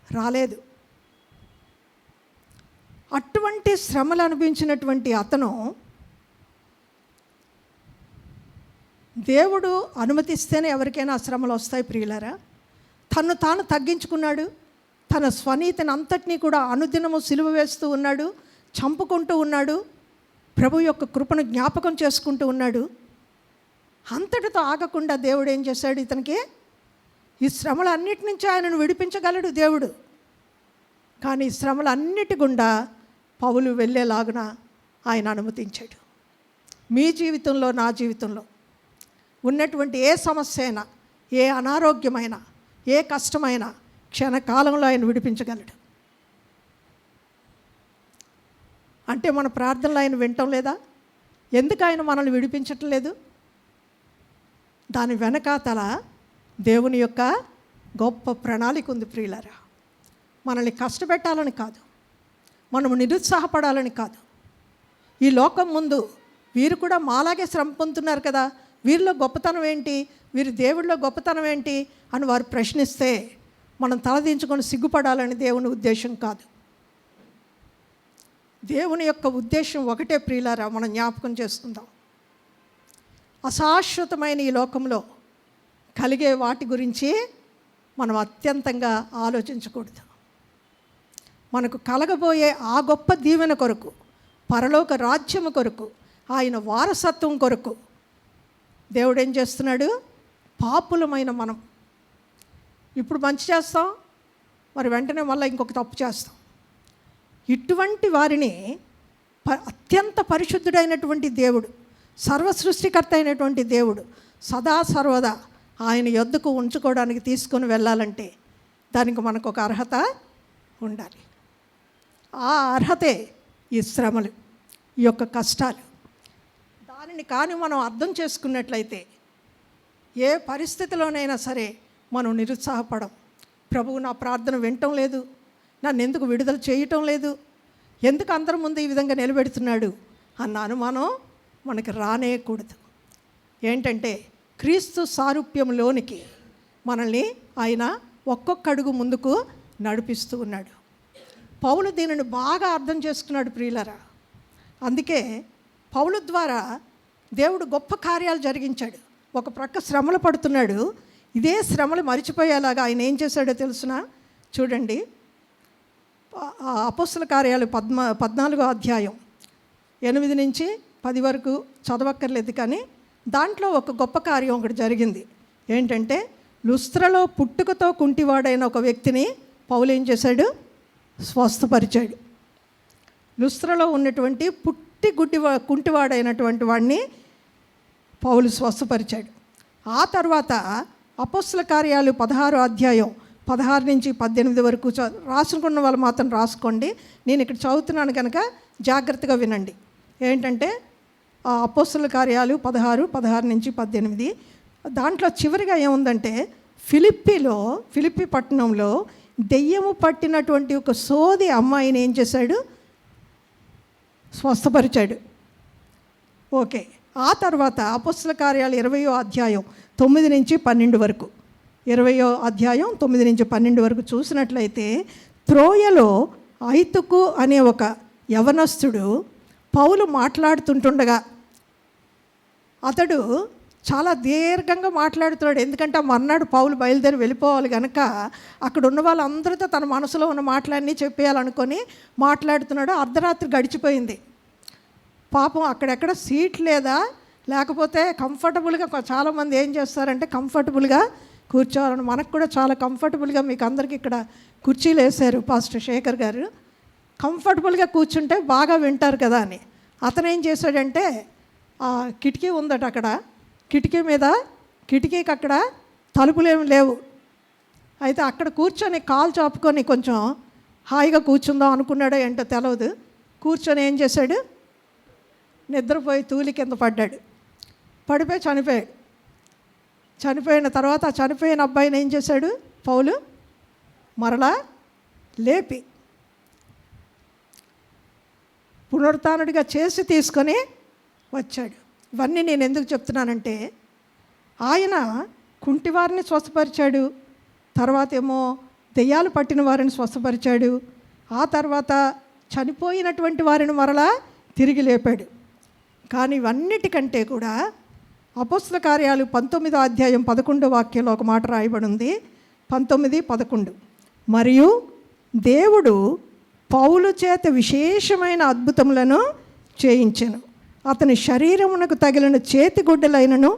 S1: రాలేదు. అటువంటి శ్రమలు అనుభవించినటువంటి అతను దేవుడు అనుమతిస్తేనే ఎవరికైనా శ్రమలు వస్తాయి ప్రియులారా. తను తాను తగ్గించుకున్నాడు. తన స్వనీతిని అంతటినీ కూడా అనుదినము సిలువ వేస్తూ ఉన్నాడు, చంపుకుంటూ ఉన్నాడు, ప్రభు యొక్క కృపను జ్ఞాపకం చేసుకుంటూ ఉన్నాడు. అంతటితో ఆగకుండా దేవుడు ఏం చేశాడు? ఇతనికి ఈ శ్రమలన్నిటి నుంచి ఆయనను విడిపించగలడు దేవుడు. కానీ ఈ శ్రమలన్నిటి గుండా పౌలు వెళ్ళేలాగున ఆయన అనుమతించాడు. మీ జీవితంలో, నా జీవితంలో ఉన్నటువంటి ఏ సమస్య అయినా, ఏ అనారోగ్యమైనా, ఏ కష్టమైనా క్షణకాలంలో ఆయన విడిపించగలడు. అంటే మన ప్రార్థనలు ఆయన వినటం లేదా? ఎందుకు ఆయన మనల్ని విడిపించటం లేదు? దాని వెనకాతల దేవుని యొక్క గొప్ప ప్రణాళిక ఉంది ప్రియులారా. మనల్ని కష్టపెట్టాలని కాదు, మనము నిరుత్సాహపడాలని కాదు. ఈ లోకం ముందు వీరు కూడా మాలాగే శ్రమ పొందుతున్నారు కదా, వీరిలో గొప్పతనం ఏంటి, వీరి దేవుడిలో గొప్పతనం ఏంటి అని వారు ప్రశ్నిస్తే మనం తలదించుకొని సిగ్గుపడాలని దేవుని ఉద్దేశం కాదు. దేవుని యొక్క ఉద్దేశం ఒకటే ప్రియులారా, మనం జ్ఞాపకం చేసుకుందాం. అశాశ్వతమైన ఈ లోకంలో కలిగే వాటి గురించి మనం అత్యంతంగా ఆలోచించకూడదు. మనకు కలగబోయే ఆ గొప్ప దీవెన కొరకు, పరలోక రాజ్యము కొరకు, ఆయన వారసత్వం కొరకు దేవుడు ఏం చేస్తున్నాడు? పాపులమైన మనం ఇప్పుడు మంచి చేస్తాం, మరి వెంటనే మళ్ళీ ఇంకొక తప్పు చేస్తాం. ఇటువంటి వారిని అత్యంత పరిశుద్ధుడైనటువంటి దేవుడు, సర్వ సృష్టికర్త అయినటువంటి దేవుడు సదా సర్వదా ఆయన యొద్దకు ఉంచుకోవడానికి తీసుకొని వెళ్ళాలంటే దానికి మనకు ఒక అర్హత ఉండాలి. ఆ అర్హతే ఈ శ్రమలు, ఈ యొక్క కష్టాలు. దానిని కానీ మనం అర్థం చేసుకున్నట్లయితే ఏ పరిస్థితిలోనైనా సరే మనం నిరుత్సాహపడం. ప్రభువు నా ప్రార్థన వినటం లేదు, నన్ను ఎందుకు విడుదల చేయటం లేదు, ఎందుకు అందరి ముందు ఈ విధంగా నిలబెడుతున్నాడు అన్న అనుమానం మనకి రానేయకూడదు. ఏంటంటే క్రీస్తు సారూప్యంలోనికి మనల్ని ఆయన ఒక్కొక్క అడుగు ముందుకు నడిపిస్తూ ఉన్నాడు. పౌలు దీనిని బాగా అర్థం చేసుకున్నాడు ప్రియులరా. అందుకే పౌలు ద్వారా దేవుడు గొప్ప కార్యాలు జరిగించాడు. ఒక ప్రక్క శ్రమలు పడుతున్నాడు, ఇదే శ్రమలు మరిచిపోయేలాగా ఆయన ఏం చేశాడో తెలుసునా? చూడండి, అపోస్తల కార్యాలు 14వ అధ్యాయం 8 నుంచి 10 వరకు చదవక్కర్లేదు, కానీ దాంట్లో ఒక గొప్ప కార్యం ఒకటి జరిగింది. ఏంటంటే లుస్త్రలో పుట్టుకతో కుంటివాడైన ఒక వ్యక్తిని పౌలు ఏం చేశాడు? స్వస్థపరిచాడు. లుస్త్రలో ఉన్నటువంటి కుంటివాడైనటువంటి వాడిని పౌలు స్వస్థపరిచాడు. ఆ తర్వాత అపోస్తల కార్యాలు 16వ అధ్యాయం 16 నుంచి 18 వరకు రాసుకున్న వాళ్ళు మాత్రం రాసుకోండి. నేను ఇక్కడ చదువుతున్నాను కనుక జాగ్రత్తగా వినండి. ఏంటంటే అపోస్తల కార్యాలు 16 నుంచి 18 దాంట్లో చివరిగా ఏముందంటే ఫిలిప్పి పట్టణంలో దెయ్యము పట్టినటువంటి ఒక సోది అమ్మాయిని ఏం చేశాడు? స్వస్థపరిచాడు. ఓకే. ఆ తర్వాత అపోస్తల కార్యాలు 20వ అధ్యాయం 9 నుంచి 12 వరకు 20వ అధ్యాయం 9 నుంచి 12 వరకు చూసినట్లయితే త్రోయలో ఐతుకు అనే ఒక యవనస్తుడు పౌలు మాట్లాడుతుంటుండగా అతడు చాలా దీర్ఘంగా మాట్లాడుతున్నాడు. ఎందుకంటే మర్నాడు పౌలు బయలుదేరి వెళ్ళిపోవాలి కనుక అక్కడ ఉన్న వాళ్ళందరితో తన మనసులో ఉన్న మాటలన్నీ చెప్పేయాలనుకొని మాట్లాడుతున్నాడు. అర్ధరాత్రి గడిచిపోయింది. పాపం అక్కడెక్కడ సీట్ లేదా, లేకపోతే కంఫర్టబుల్గా చాలామంది ఏం చేస్తారంటే కంఫర్టబుల్గా కూర్చోవాలని. మనకు కూడా చాలా కంఫర్టబుల్గా మీకు అందరికీ ఇక్కడ కుర్చీలు వేశారు పాస్టర్ శేఖర్ గారు. కంఫర్టబుల్గా కూర్చుంటే బాగా వింటారు కదా అని అతను ఏం చేశాడంటే కిటికీ ఉందట, అక్కడ కిటికీకి అక్కడ తలుపులేమి లేవు. అయితే అక్కడ కూర్చొని కాలు చాపుకొని కొంచెం హాయిగా కూర్చుందాం అనుకున్నాడో ఏంటో తెలవదు. కూర్చొని ఏం చేశాడు? నిద్రపోయి తూలి కింద పడ్డాడు. పడిపోయి చనిపోయాడు. చనిపోయిన తర్వాత ఆ చనిపోయిన అబ్బాయిని ఏం చేశాడు? పౌలు మరలా లేపి పునరుత్థానుడిగా చేసి తీసుకొని వచ్చాడు. ఇవన్నీ నేను ఎందుకు చెప్తున్నానంటే ఆయన కుంటివారిని స్వస్థపరిచాడు, తర్వాత ఏమో దెయ్యాలు పట్టిన వారిని స్వస్థపరిచాడు, ఆ తర్వాత చనిపోయినటువంటి వారిని మరలా తిరిగి లేపాడు. కానీ ఇవన్నిటికంటే కూడా అపోస్తల కార్యాలు 19వ అధ్యాయం 11వ వాక్యంలో ఒక మాట రాయబడి ఉంది. 19:11 మరియు దేవుడు పౌలు చేత విశేషమైన అద్భుతములను చేయించెను. అతని శరీరమునకు తగిలిన చేతిగుడ్డలైనను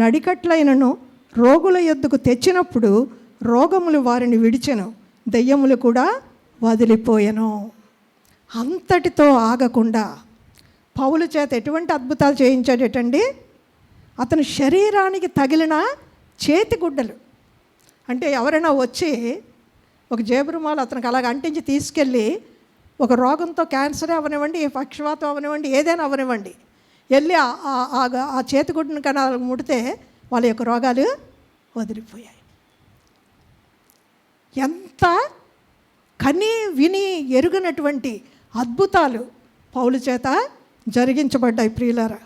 S1: నడికట్లైనను రోగుల యొద్దకు తెచ్చినప్పుడు రోగములు వారిని విడిచెను, దెయ్యములు కూడా వదిలిపోయెను. అంతటితో ఆగకుండా పౌలు చేత ఎటువంటి అద్భుతాలు చేయించాడటండి? అతని శరీరానికి తగిలిన చేతిగుడ్డలు. అంటే ఎవరైనా వచ్చి ఒక జేబురుమాలు అతనికి అలాగ అంటించి తీసుకెళ్ళి ఒక రోగంతో క్యాన్సర్ అవనివ్వండి, పక్షవాతం అవనివ్వండి, ఏదైనా అవనివ్వండి, వెళ్ళి ఆ చేతిగుడ్డను కన్నా ముడితే వాళ్ళ యొక్క రోగాలు వదిలిపోయాయి. ఎంత కని విని ఎరుగనటువంటి అద్భుతాలు పౌలు చేత జరిగించబడ్డాయి ప్రియులారా.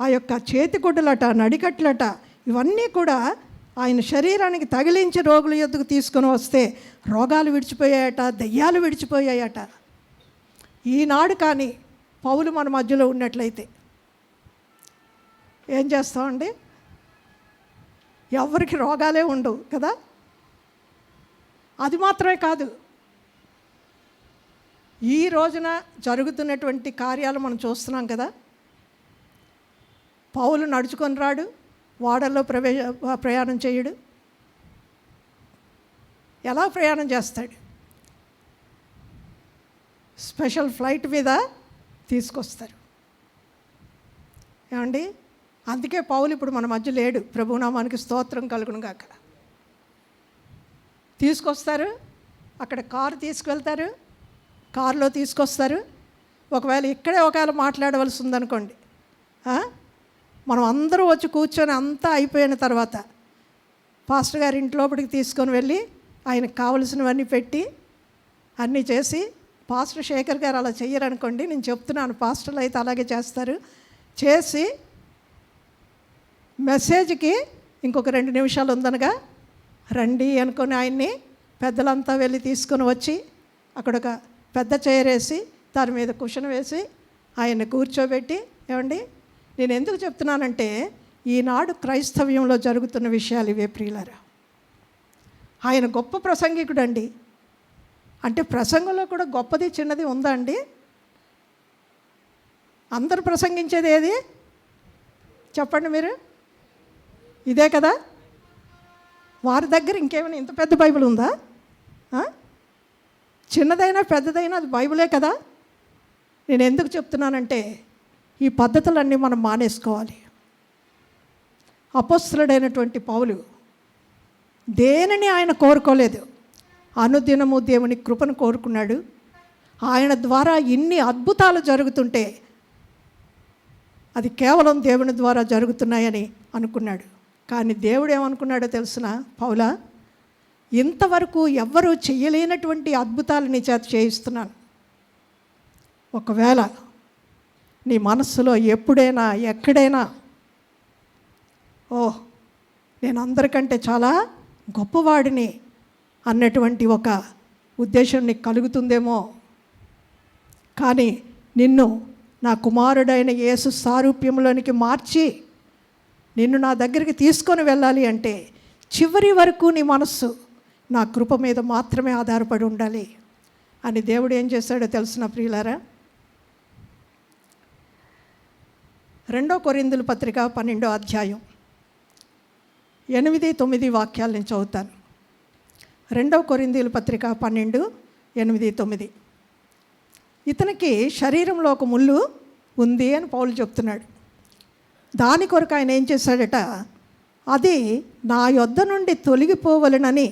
S1: ఆ యొక్క చేతిగుడ్డలట, నడికట్లట, ఇవన్నీ కూడా ఆయన శరీరానికి తగిలించి రోగుల యొద్దకు తీసుకొని వస్తే రోగాలు విడిచిపోయాయట, దెయ్యాలు విడిచిపోయాయట. ఈనాడు కానీ పౌలు మన మధ్యలో ఉన్నట్లయితే ఏం చేస్తామండి? ఎవరికి రోగాలే ఉండవు కదా. అది మాత్రమే కాదు, ఈ రోజున జరుగుతున్నటువంటి కార్యాలు మనం చూస్తున్నాం కదా. పౌలు నడుచుకొని రాడు, వాడల్లో ప్రయాణం చేయడు. ఎలా ప్రయాణం చేస్తాడు? స్పెషల్ ఫ్లైట్ మీద తీసుకొస్తారు. ఏమండి, అందుకే పౌలు ఇప్పుడు మన మధ్య లేడు. ప్రభునామానికి స్తోత్రం కలుగును గాక. తీసుకొస్తారు, అక్కడ కారు తీసుకువెళ్తారు, కారులో తీసుకొస్తారు. ఒకవేళ ఒకవేళ మాట్లాడవలసి ఉందనుకోండి, మనం అందరూ వచ్చి కూర్చొని అంతా అయిపోయిన తర్వాత పాస్టర్ గారి ఇంట్లోపటికి తీసుకొని వెళ్ళి ఆయనకు కావలసినవన్నీ పెట్టి అన్నీ చేసి, పాస్టర్ శేఖర్ గారు అలా చెయ్యరనుకోండి, నేను చెప్తున్నాను, పాస్టర్లు అయితే అలాగే చేస్తారు. చేసి మెసేజ్కి ఇంకొక 2 నిమిషాలు ఉందనగా రండి అనుకొని ఆయన్ని పెద్దలంతా వెళ్ళి తీసుకొని వచ్చి అక్కడ ఒక పెద్ద చైర్ వేసి దాని మీద కుషన్ వేసి ఆయన్ని కూర్చోబెట్టి, ఏమండి నేను ఎందుకు చెప్తున్నానంటే ఈనాడు క్రైస్తవ్యంలో జరుగుతున్న విషయాలు ఇవే ప్రియులారా. ఆయన గొప్ప ప్రసంగికుడు అండి. అంటే ప్రసంగంలో కూడా గొప్పది చిన్నది ఉందా అండి? అందరూ ప్రసంగించేది ఏది చెప్పండి మీరు? ఇదే కదా. వారి దగ్గర ఇంకేమైనా ఇంత పెద్ద బైబిల్ ఉందా? చిన్నదైనా పెద్దదైనా అది బైబిలే కదా. నేను ఎందుకు చెప్తున్నానంటే ఈ పద్ధతులన్నీ మనం మానేసుకోవాలి. అపొస్తలుడైనటువంటి పౌలు దేనిని ఆయన కోరుకోలేదు, అనుదినము దేవుని కృపను కోరుకున్నాడు. ఆయన ద్వారా ఇన్ని అద్భుతాలు జరుగుతుంటే అది కేవలం దేవుని ద్వారా జరుగుతున్నాయని అనుకున్నాడు. కానీ దేవుడు ఏమనుకున్నాడో తెలుసిన పౌలా, ఇంతవరకు ఎవ్వరూ చేయలేనటువంటి అద్భుతాలు నీ చేత చేయిస్తున్నాను. ఒకవేళ నీ మనస్సులో ఎప్పుడైనా ఎక్కడైనా నేను అందరికంటే చాలా గొప్పవాడిని అన్నటువంటి ఒక ఉద్దేశం నీకు కలుగుతుందేమో, కానీ నిన్ను నా కుమారుడైన యేసు సారూప్యంలోనికి మార్చి నిన్ను నా దగ్గరికి తీసుకొని వెళ్ళాలి అంటే చివరి వరకు నీ మనస్సు నా కృప మీద మాత్రమే ఆధారపడి ఉండాలి అని దేవుడు ఏం చేశాడో తెలిసిన ప్రియులారా. 2 కొరింథీయుల పత్రిక 12వ అధ్యాయం 8-9 వాక్యాలు నేను చదువుతాను. 2 కొరింథీయుల పత్రిక 12:8-9. ఇతనికి శరీరంలో ఒక ముళ్ళు ఉంది అని పౌలు చెప్తున్నాడు. దాని కొరకు ఆయన ఏం చేశాడట, అది నా యొద్ద నుండి తొలగిపోవలనని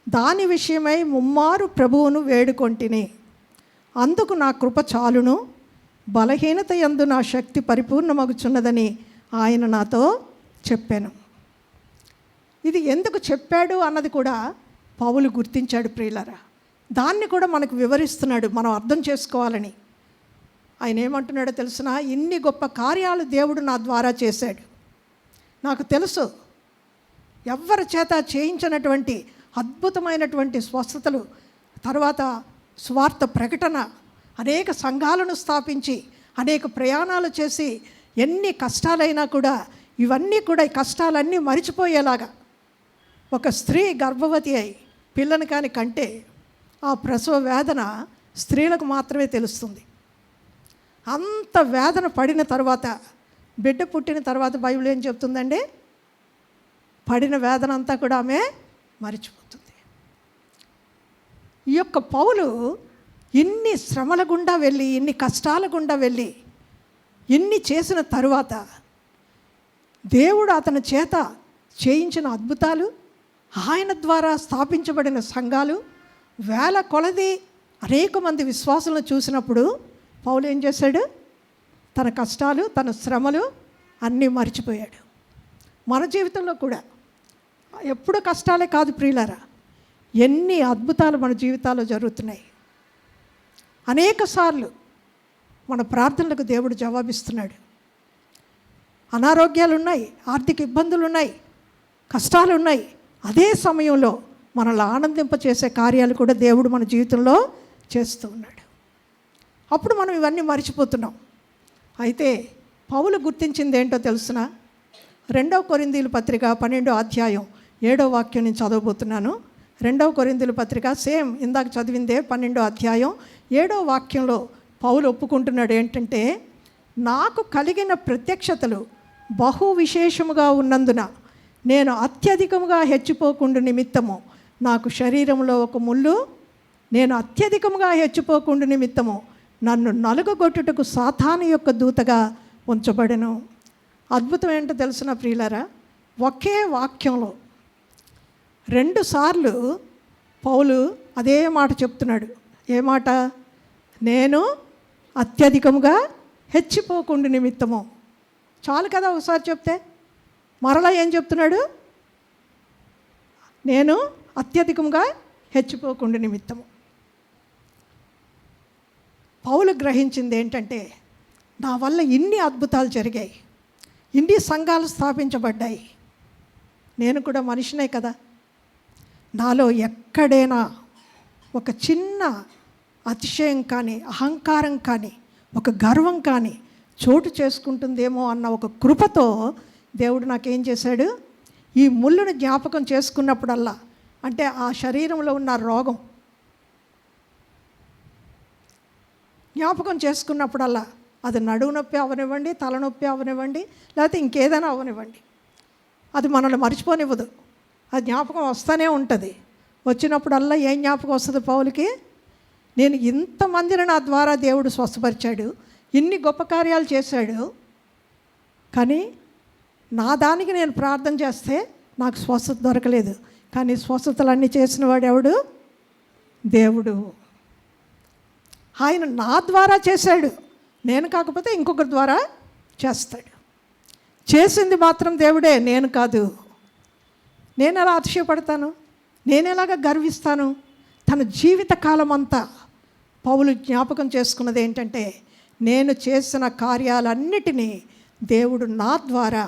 S1: దాని విషయమై ముమ్మారు ప్రభువును వేడుకొంటిని. అందుకు నా కృప చాలును, బలహీనత యందు నా శక్తి పరిపూర్ణమగుచున్నదని ఆయన నాతో చెప్పాను. ఇది ఎందుకు చెప్పాడు అన్నది కూడా పౌలు గుర్తించాడు ప్రియులారా. దాన్ని కూడా మనకు వివరిస్తున్నాడు మనం అర్థం చేసుకోవాలని. ఆయన ఏమంటున్నాడో తెలుసునా, ఇన్ని గొప్ప కార్యాలు దేవుడు నా ద్వారా చేశాడు. నాకు తెలుసు ఎవ్వరి చేత చేయించినటువంటి అద్భుతమైనటువంటి స్వస్థతలు, తర్వాత స్వార్థ ప్రకటన, అనేక సంఘాలను స్థాపించి అనేక ప్రయాణాలు చేసి ఎన్ని కష్టాలైనా కూడా ఇవన్నీ కూడా ఈ కష్టాలన్నీ మరిచిపోయేలాగా ఒక స్త్రీ గర్భవతి అయి పిల్లని కాని కంటే ఆ ప్రసవ వేదన స్త్రీలకు మాత్రమే తెలుస్తుంది. అంత వేదన పడిన తర్వాత, బిడ్డ పుట్టిన తర్వాత బైబిల్ ఏం చెప్తుందండి, పడిన వేదన అంతా కూడా ఆమె మరిచిపోతుంది. ఈ యొక్క పౌలు ఇన్ని శ్రమల గుండా వెళ్ళి, ఇన్ని కష్టాల గుండా వెళ్ళి, ఇన్ని చేసిన తరువాత దేవుడు అతని చేత చేయించిన అద్భుతాలు, ఆయన ద్వారా స్థాపించబడిన సంఘాలు, వేల కొలది అనేక మంది విశ్వాసులను చూసినప్పుడు పౌలు ఏం చేశాడు, తన కష్టాలు, తన శ్రమలు అన్నీ మర్చిపోయాడు. మన జీవితంలో కూడా ఎప్పుడు కష్టాలే కాదు ప్రియులారా, ఎన్ని అద్భుతాలు మన జీవితాల్లో జరుగుతున్నాయి. అనేక సార్లు మన ప్రార్థనలకు దేవుడు జవాబిస్తున్నాడు. అనారోగ్యాలు ఉన్నాయి, ఆర్థిక ఇబ్బందులు ఉన్నాయి, కష్టాలు ఉన్నాయి. అదే సమయంలో మనల్ని ఆనందింపచేసే కార్యాలు కూడా దేవుడు మన జీవితంలో చేస్తూ ఉన్నాడు. అప్పుడు మనం ఇవన్నీ మర్చిపోతున్నాం. అయితే పౌలు గుర్తించింది ఏంటో తెలుసునా, 2 కొరింథీయుల పత్రిక 12వ అధ్యాయం 7వ వాక్యం నేను చదవబోతున్నాను. 2 కొరింథీయుల పత్రిక సేమ్ ఇందాక చదివిందే 12వ అధ్యాయం 7వ వాక్యంలో పౌలు ఒప్పుకుంటున్నాడు ఏంటంటే, నాకు కలిగిన ప్రత్యక్షతలు బహు విశేషముగా ఉన్నందున నేను అత్యధికముగా హెచ్చిపోకుండా నిమిత్తము నాకు శరీరంలో ఒక ముళ్ళు, నేను అత్యధికముగా హెచ్చిపోకుండా నిమిత్తము నన్ను నలుగగొట్టుటకు సాతాను యొక్క దూతగా ఉంచబడెను. అద్భుతం ఏంటో తెలిసిన ప్రియులారా, ఒకే వాక్యంలో 2 సార్లు పౌలు అదే మాట చెప్తున్నాడు. ఏ మాట? నేను అత్యధికముగా హెచ్చిపోకుండా నిమిత్తము. చాలు కదా ఒకసారి చెప్తే. మరలా ఏం చెప్తున్నాడు? నేను అత్యధికంగా హెచ్చిపోకుండా నిమిత్తము. పౌలు గ్రహించింది ఏంటంటే, నా వల్ల ఇన్ని అద్భుతాలు జరిగాయి, ఇన్ని సంఘాలు స్థాపించబడ్డాయి, నేను కూడా మనిషినే కదా, నాలో ఎక్కడైనా ఒక చిన్న అతిశయం కానీ, అహంకారం కానీ, ఒక గర్వం కానీ చోటు చేసుకుంటుందేమో అన్న ఒక కృపతో దేవుడు నాకేం చేశాడు, ఈ ముళ్ళును జ్ఞాపకం చేసుకున్నప్పుడల్లా, అంటే ఆ శరీరంలో ఉన్న రోగం జ్ఞాపకం చేసుకున్నప్పుడల్లా, అది నడువు నొప్పి అవనివ్వండి, తలనొప్పి అవనివ్వండి, లేకపోతే ఇంకేదైనా అవనివ్వండి, అది మనల్ని మర్చిపోనివ్వదు. ఆ జ్ఞాపకం వస్తూనే ఉంటుంది. వచ్చినప్పుడల్లా ఏం జ్ఞాపకం వస్తుంది పౌలుకి? నేను ఇంతమందిని నా ద్వారా దేవుడు స్వస్థపరిచాడు, ఇన్ని గొప్ప కార్యాలు చేశాడు, కానీ నా దానికి నేను ప్రార్థన చేస్తే నాకు స్వస్థత దొరకలేదు. కానీ స్వస్థతలన్నీ చేసిన వాడు ఎవడు? దేవుడు. ఆయన నా ద్వారా చేశాడు, నేను కాకపోతే ఇంకొకరి ద్వారా చేస్తాడు. చేసింది మాత్రం దేవుడే, నేను కాదు. నేను ఎలా అతిశయపడతాను? నేను ఎలాగ గర్విస్తాను? తన జీవిత కాలం అంతా పౌలు జ్ఞాపకం చేసుకున్నది ఏంటంటే, నేను చేసిన కార్యాలన్నిటినీ దేవుడు నా ద్వారా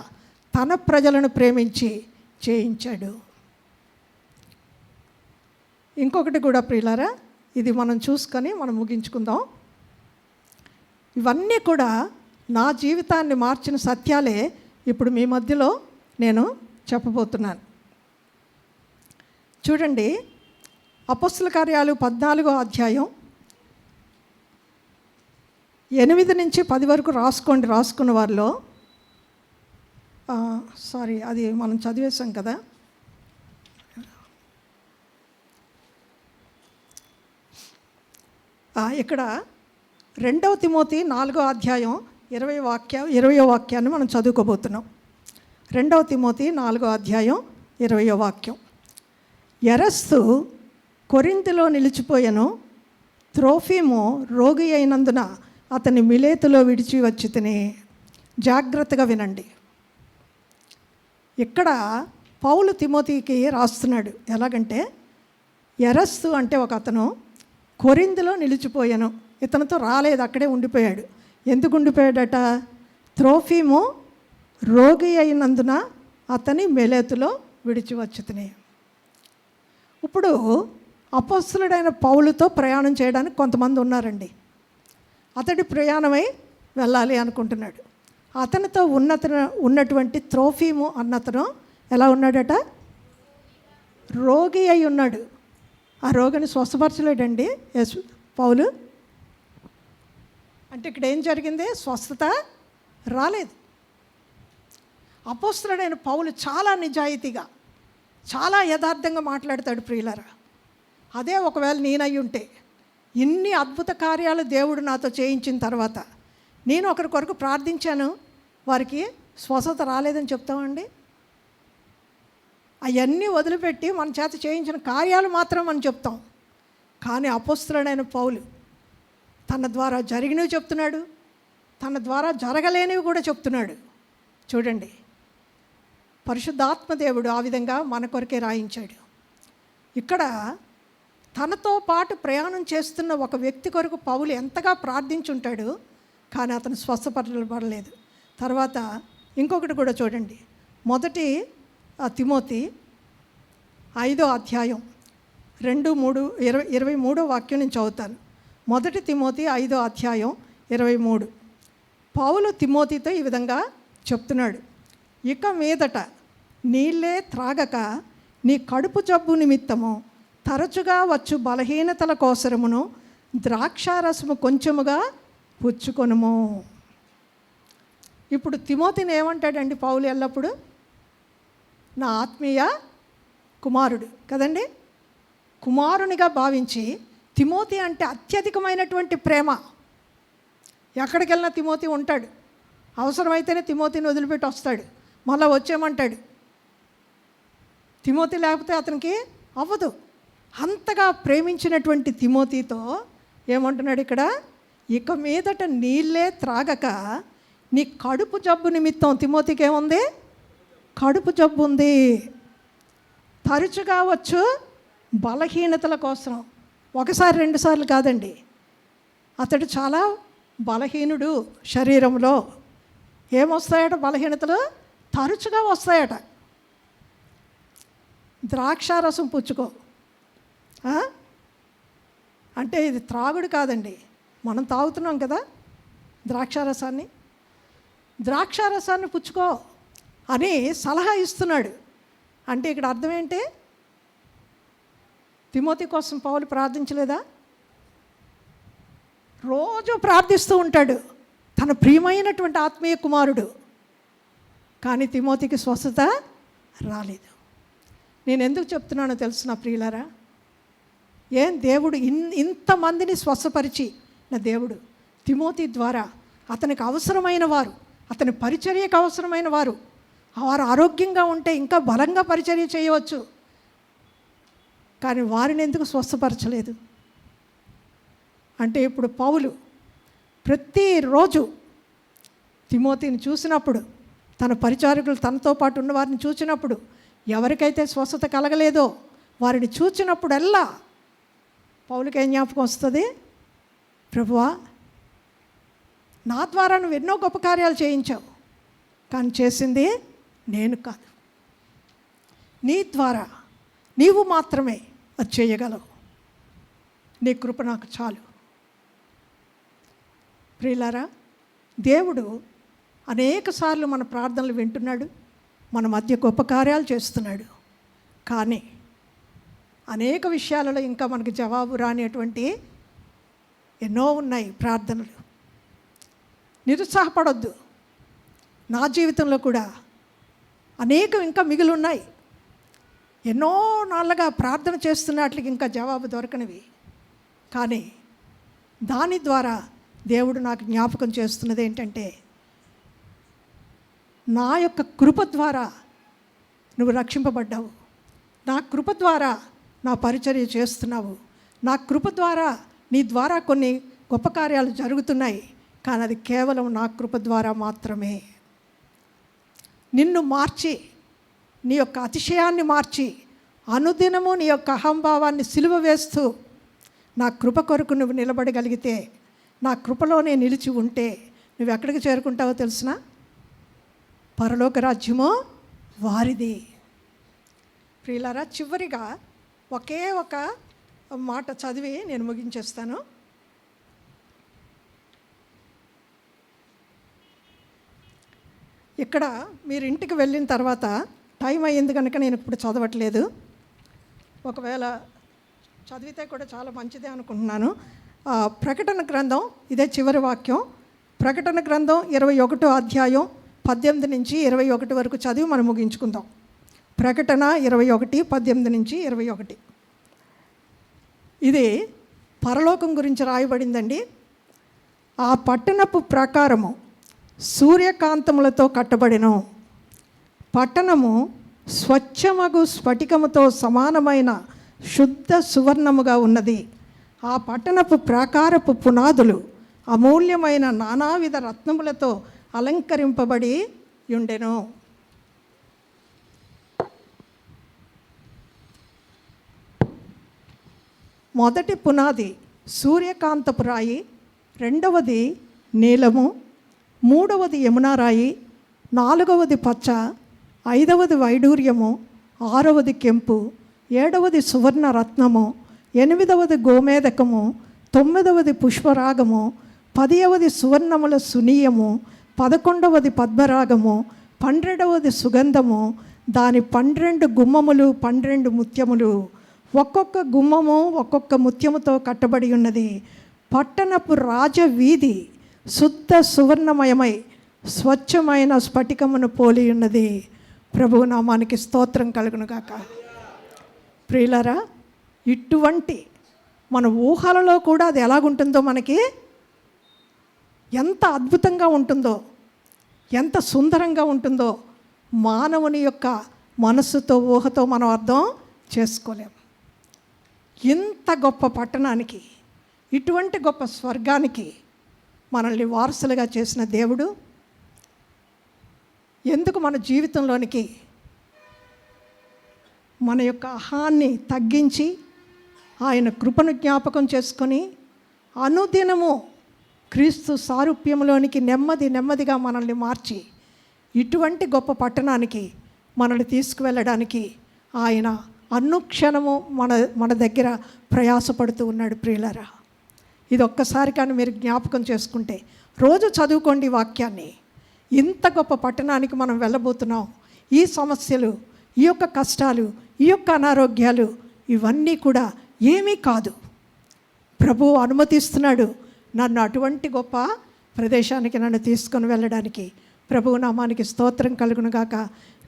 S1: తన ప్రజలను ప్రేమించి చేయించాడు. ఇంకొకటి కూడా ప్రియులారా, ఇది మనం చూసుకొని మనం ముగించుకుందాం. ఇవన్నీ కూడా నా జీవితాన్ని మార్చిన సత్యాలే ఇప్పుడు మీ మధ్యలో నేను చెప్పబోతున్నాను. చూడండి, అపొస్తలుల కార్యాలు 14వ అధ్యాయం 8 నుంచి 10 వరకు రాసుకున్న వారిలో, అది మనం చదివేశాం కదా. ఇక్కడ 2వ తిమోతి 4వ అధ్యాయం 20వ వాక్యాన్ని మనం చదువుకోబోతున్నాం. 2వ తిమోతి 4వ అధ్యాయం 20వ వాక్యం. ఎరస్తు కొరింథీలో నిలిచిపోయెను, త్రోఫిము రోగి అయినందున అతని మిలేతులో విడిచి వచ్చి తిని. జాగ్రత్తగా వినండి. ఇక్కడ పౌలు తిమోతికి రాస్తున్నాడు. ఎలాగంటే, ఎరస్తు అంటే ఒక అతను కొరింథీలో నిలిచిపోయాను, ఇతనితో రాలేదు, అక్కడే ఉండిపోయాడు. ఎందుకు ఉండిపోయాడట? త్రోఫిము రోగి అయినందున అతని మిలేతులో విడిచి వచ్చి తిని. ఇప్పుడు అపొస్తలుడైన పౌలుతో ప్రయాణం చేయడానికి కొంతమంది ఉన్నారండి. అతడి ప్రయాణమై వెళ్ళాలి అనుకుంటున్నాడు. అతనితో ఉన్నటువంటి త్రోఫిము అన్నతను ఎలా ఉన్నాడట? రోగి అయి ఉన్నాడు. ఆ రోగిని స్వస్థపరచలేడండి పౌలు. అంటే ఇక్కడ ఏం జరిగింది? స్వస్థత రాలేదు. అపొస్తలుడైన పౌలు చాలా నిజాయితీగా, చాలా యథార్థంగా మాట్లాడతాడు ప్రియులారా. అదే ఒకవేళ నేనై ఉంటే, ఇన్ని అద్భుత కార్యాలు దేవుడు నాతో చేయించిన తర్వాత నేను ఒకరి కొరకు ప్రార్థించాను, వారికి స్వస్థత రాలేదని చెప్తామండి? అవన్నీ వదిలిపెట్టి మన చేత చేయించిన కార్యాలు మాత్రం మనం చెప్తాం. కానీ అపొస్తలుడైన పౌలు తన ద్వారా జరిగినవి చెప్తున్నాడు, తన ద్వారా జరగలేనివి కూడా చెప్తున్నాడు. చూడండి, పరిశుద్ధాత్మ దేవుడు ఆ విధంగా మన కొరకే రాయించాడు. ఇక్కడ తనతో పాటు ప్రయాణం చేస్తున్న ఒక వ్యక్తి కొరకు పౌలు ఎంతగా ప్రార్థించుంటాడు, కానీ అతను స్వస్థపడలేదు. తర్వాత ఇంకొకటి కూడా చూడండి. 1 తిమోతి 5వ అధ్యాయం 23వ వాక్యం నేను చదువుతాను. 1 తిమోతి 5వ అధ్యాయం 23. పౌలు తిమోతితో ఈ విధంగా చెప్తున్నాడు. ఇక మీదట నీళ్ళే త్రాగక నీ కడుపు జబ్బు నిమిత్తము తరచుగా వచ్చు బలహీనతల కోసరమును ద్రాక్షారసము కొంచెముగా పుచ్చుకొనుము. ఇప్పుడు తిమోతిని ఏమంటాడండి పౌలు ఎల్లప్పుడు? నా ఆత్మీయ కుమారుడు కదండి. కుమారునిగా భావించి తిమోతి అంటే అత్యధికమైనటువంటి ప్రేమ. ఎక్కడికి వెళ్ళినా తిమోతి ఉంటాడు. అవసరమైతేనే తిమోతిని వదిలిపెట్టి వస్తాడు, మళ్ళీ వచ్చేయమంటాడు. తిమోతి లేకపోతే అతనికి అవ్వదు. అంతగా ప్రేమించినటువంటి తిమోతితో ఏమంటున్నాడు ఇక్కడ? ఇక మీదట నీళ్ళే త్రాగక నీ కడుపు జబ్బు నిమిత్తం. తిమోతికి ఏముంది? కడుపు జబ్బు ఉంది. తరచుగా వచ్చు బలహీనతల కోసం. ఒకసారి రెండుసార్లు కాదండి, అతడు చాలా బలహీనుడు. శరీరంలో ఏమొస్తాయట? బలహీనతలు తరచుగా వస్తాయట. ద్రాక్షారసం పుచ్చుకో అంటే ఇది త్రాగుడు కాదండి, మనం తాగుతున్నాం కదా ద్రాక్షారసాన్ని. ద్రాక్షారసాన్ని పుచ్చుకో అని సలహా ఇస్తున్నాడు. అంటే ఇక్కడ అర్థం ఏంటి? తిమోతి కోసం పౌలు ప్రార్థించలేదా? రోజు ప్రార్థిస్తూ ఉంటాడు, తన ప్రియమైనటువంటి ఆత్మీయ కుమారుడు. కానీ తిమోతికి స్వస్థత రాలేదు. నేను ఎందుకు చెప్తున్నానో తెలుసు నా ప్రియులారా? ఏం దేవుడు ఇంతమందిని స్వస్థపరిచి నా దేవుడు తిమోతి ద్వారా అతనికి అవసరమైన వారు, అతని పరిచర్యకు అవసరమైన వారు ఆరోగ్యంగా ఉంటే ఇంకా బలంగా పరిచర్య చేయవచ్చు. కానీ వారిని ఎందుకు స్వస్థపరచలేదు? అంటే ఇప్పుడు పౌలు ప్రతిరోజు తిమోతిని చూసినప్పుడు, తన పరిచారకులు తనతో పాటు ఉన్న వారిని చూసినప్పుడు, ఎవరికైతే స్వస్థత కలగలేదో వారిని చూచినప్పుడల్లా పౌలుకి ఏం జ్ఞాపకం వస్తుంది? ప్రభువా, నా ద్వారా నువ్వు ఎన్నో గొప్ప కార్యాలు చేయించావు, కానీ చేసింది నేను కాదు, నీ ద్వారా నీవు మాత్రమే అది చేయగలవు. నీ కృప నాకు చాలు. ప్రియులారా, దేవుడు అనేకసార్లు మన ప్రార్థనలు వింటున్నాడు, మన మధ్య గొప్ప కార్యాలు చేస్తున్నాడు. కానీ అనేక విషయాలలో ఇంకా మనకి జవాబు రానిటువంటి ఎన్నో ఉన్నాయి ప్రార్థనలు. నిరుత్సాహపడొద్దు. నా జీవితంలో కూడా అనేకం ఇంకా మిగిలి ఉన్నాయి. ఎన్నో నాళ్ళగా ప్రార్థన చేస్తున్నట్లకి ఇంకా జవాబు దొరకనివి. కానీ దాని ద్వారా దేవుడు నాకు జ్ఞాపకం చేస్తున్నది ఏంటంటే, నా యొక్క కృప ద్వారా నువ్వు రక్షింపబడ్డావు, నా కృప ద్వారా నా పరిచర్య చేస్తున్నావు, నా కృప ద్వారా నీ ద్వారా కొన్ని గొప్ప కార్యాలు జరుగుతున్నాయి. కానీ అది కేవలం నా కృప ద్వారా మాత్రమే. నిన్ను మార్చి, నీ యొక్క అతిశయాన్ని మార్చి, అనుదినము నీ యొక్క అహంభావాన్ని సిలువ వేస్తూ నా కృప కొరకు నువ్వు నిలబడగలిగితే, నా కృపలోనే నిలిచి ఉంటే నువ్వు ఎక్కడికి చేరుకుంటావో తెలుసునా? పరలోక రాజ్యము వారిది. ప్రియులారా, చివరిగా ఒకే ఒక మాట చదివి నేను ముగించేస్తాను. ఇక్కడ మీరు ఇంటికి వెళ్ళిన తర్వాత టైం అయ్యింది కనుక నేను ఇప్పుడు చదవట్లేదు. ఒకవేళ చదివితే కూడా చాలా మంచిదే అనుకుంటున్నాను. ప్రకటన గ్రంథం, ఇదే చివరి వాక్యం. ప్రకటన గ్రంథం 21వ అధ్యాయం 18 నుంచి 21 వరకు చదివి మనం ముగించుకుందాం. ప్రకటన 21, 18 నుంచి 21. ఇది పరలోకం గురించి రాయబడిందండి. ఆ పట్టణపు ప్రాకారము సూర్యకాంతములతో కట్టబడెను. పట్టణము స్వచ్ఛమగు స్ఫటికముతో సమానమైన శుద్ధ సువర్ణముగా ఉన్నది. ఆ పట్టణపు ప్రాకారపు పునాదులు అమూల్యమైన నానావిధ రత్నములతో అలంకరింపబడి ఉండెను. మొదటి పునాది సూర్యకాంతపు రాయి, రెండవది నీలము, మూడవది యమునా రాయి, నాలుగవది పచ్చ, ఐదవది వైడూర్యము, ఆరవది కెంపు, ఏడవది సువర్ణ రత్నము, ఎనిమిదవది గోమేదకము, తొమ్మిదవది పుష్పరాగము, 10వది సువర్ణముల సునీయము, 11వది పద్మరాగము, 12వది సుగంధము, దాని 12 గుమ్మములు 12 ముత్యములు, ఒక్కొక్క గుమ్మము ఒక్కొక్క ముత్యముతో కట్టబడి ఉన్నది. పట్టణపు రాజవీధి శుద్ధ సువర్ణమయమై స్వచ్ఛమైన స్ఫటికమును పోలి ఉన్నది. ప్రభువు నామానికి స్తోత్రం కలుగునుగాక. ప్రియులారా, ఇటువంటి మన ఊహలలో కూడా అది ఎలాగుంటుందో, మనకి ఎంత అద్భుతంగా ఉంటుందో, ఎంత సుందరంగా ఉంటుందో మానవుని యొక్క మనస్సుతో ఊహతో మనం అర్థం చేసుకోలేం. ఇంత గొప్ప పట్టణానికి, ఇటువంటి గొప్ప స్వర్గానికి మనల్ని వారసులుగా చేసిన దేవుడు ఎందుకు మన జీవితంలోనికి మన యొక్క అహాన్ని తగ్గించి ఆయన కృపను జ్ఞాపకం చేసుకొని అనుదినము క్రీస్తు సారూప్యంలోనికి నెమ్మదిగా మనల్ని మార్చి ఇటువంటి గొప్ప పట్టణానికి మనల్ని తీసుకువెళ్ళడానికి ఆయన అనుక్షణము మన దగ్గర ప్రయాసపడుతూ ఉన్నాడు. ప్రియులారా, ఇది ఒక్కసారి కానీ మీరు జ్ఞాపకం చేసుకుంటే, రోజు చదువుకోండి వాక్యాన్ని. ఇంత గొప్ప పట్టణానికి మనం వెళ్ళబోతున్నాం. ఈ సమస్యలు, ఈ యొక్క కష్టాలు, ఈ యొక్క అనారోగ్యాలు ఇవన్నీ కూడా ఏమీ కాదు. ప్రభువు అనుమతిస్తున్నాడు నన్ను అటువంటి గొప్ప ప్రదేశానికి నన్ను తీసుకొని వెళ్ళడానికి. ప్రభువు నామానికి స్తోత్రం కలుగునుగాక.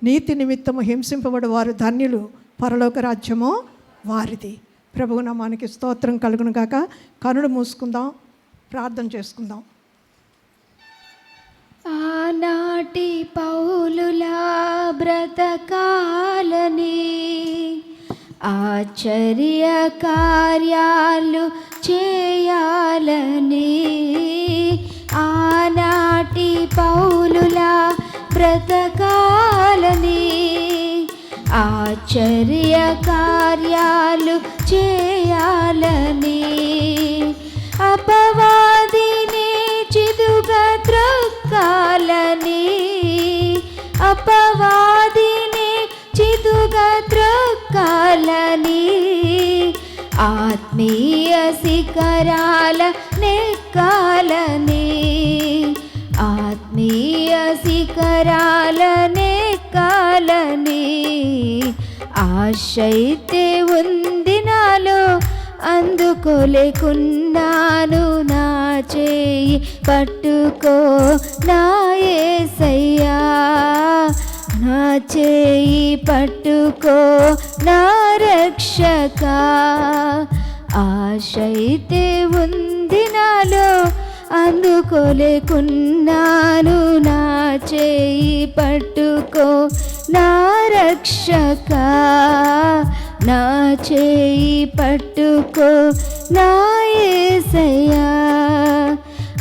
S1: నీతి నిమిత్తము హింసింపబడు వారు ధన్యులు, పరలోక రాజ్యము వారిది. ప్రభువు నామానికి స్తోత్రం కలుగునుగాక. కనులు మూసుకుందాం, ప్రార్థన చేసుకుందాం.
S2: ఆనాటి పౌలులా బ్రతకాలని, ఆశ్చర్య కార్యాలు చేయాలని, ఆనాటి పౌలులా బ్రతకాలని, ఆశ్చర్య కార్యాలు చేయాలని, అపవాదిని చిదుగా త్రొక్కాలని, అపవాదిని చిదుగా త్రొక్కాలని, ఆత్మీయ శిఖరాల నెక్కాలని, ఆత్మీయ శిఖరాల నెక్కాలని, ఆశైతే ఉంది నాలో, అందుకోలేకున్నాను. నా చేయి పట్టుకో నా యేసయ్యా, నా చేయి పట్టుకో నా రక్షకా. ఆశైతే ఉంది నాలో, అందుకోలేకున్నాను. నా చేయి పట్టుకో నా రక్షకా, నా చేయి పట్టుకో నా యేసయ్యా.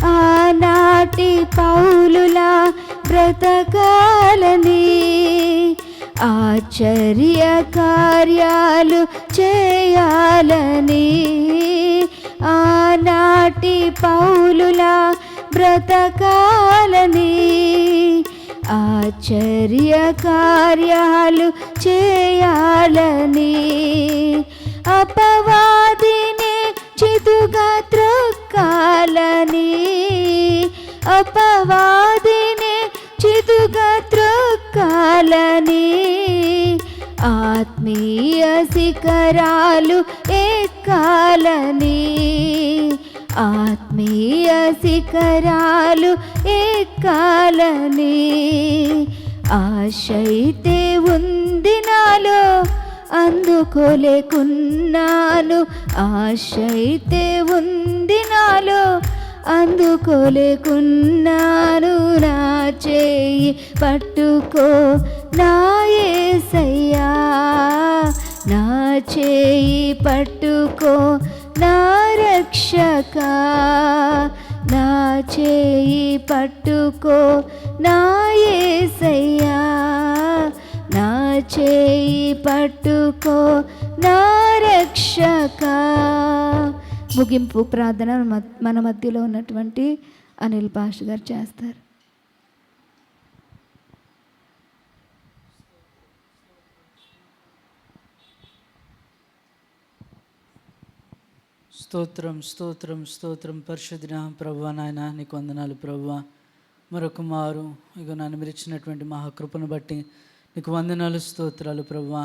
S2: ఆనాటి పౌలులా బ్రతకాలని, ఆశ్చర్య కార్యాలు చేయాలని, ఆనాటి పౌలులా బ్రతకాలని, ఆశ్చర్య కార్యాలు చేయాలని, అపవాదిని చితుగా త్రొక్కాలని, అపవాదిని చితుగా త్రొక్కాలని, ఆత్మీయ శిఖరాలు ఎక్కాలని, ఆత్మీయ శిఖరాలు ఎక్కాలని, ఆశైతే ఉంది నాలో, అందుకోలేకున్నాను. ఆశైతే ఉంది నాలో, అందుకోలేకున్నాను. నా చేయి పట్టుకో నా యేసయ్యా, నా చేయి పట్టుకో నా రక్షకా, నా చేయి పట్టుకో నా యేసయ్యా, నా చేయి పట్టుకో నా రక్షకా. ముగింపు ప్రార్థన మన మధ్యలో ఉన్నటువంటి అనిల్ పాష్ గారు చేస్తారు.
S3: స్తోత్రం స్తోత్రం స్తోత్రం. పరిశుద్ధ ప్రభువా, నాయన నీకు వందనాలు ప్రభువా. మరొక మారు ఇక నన్ను మీరు ఇచ్చినటువంటి మహాకృపను బట్టి నీకు వందనాలు స్తోత్రాలు ప్రభువా.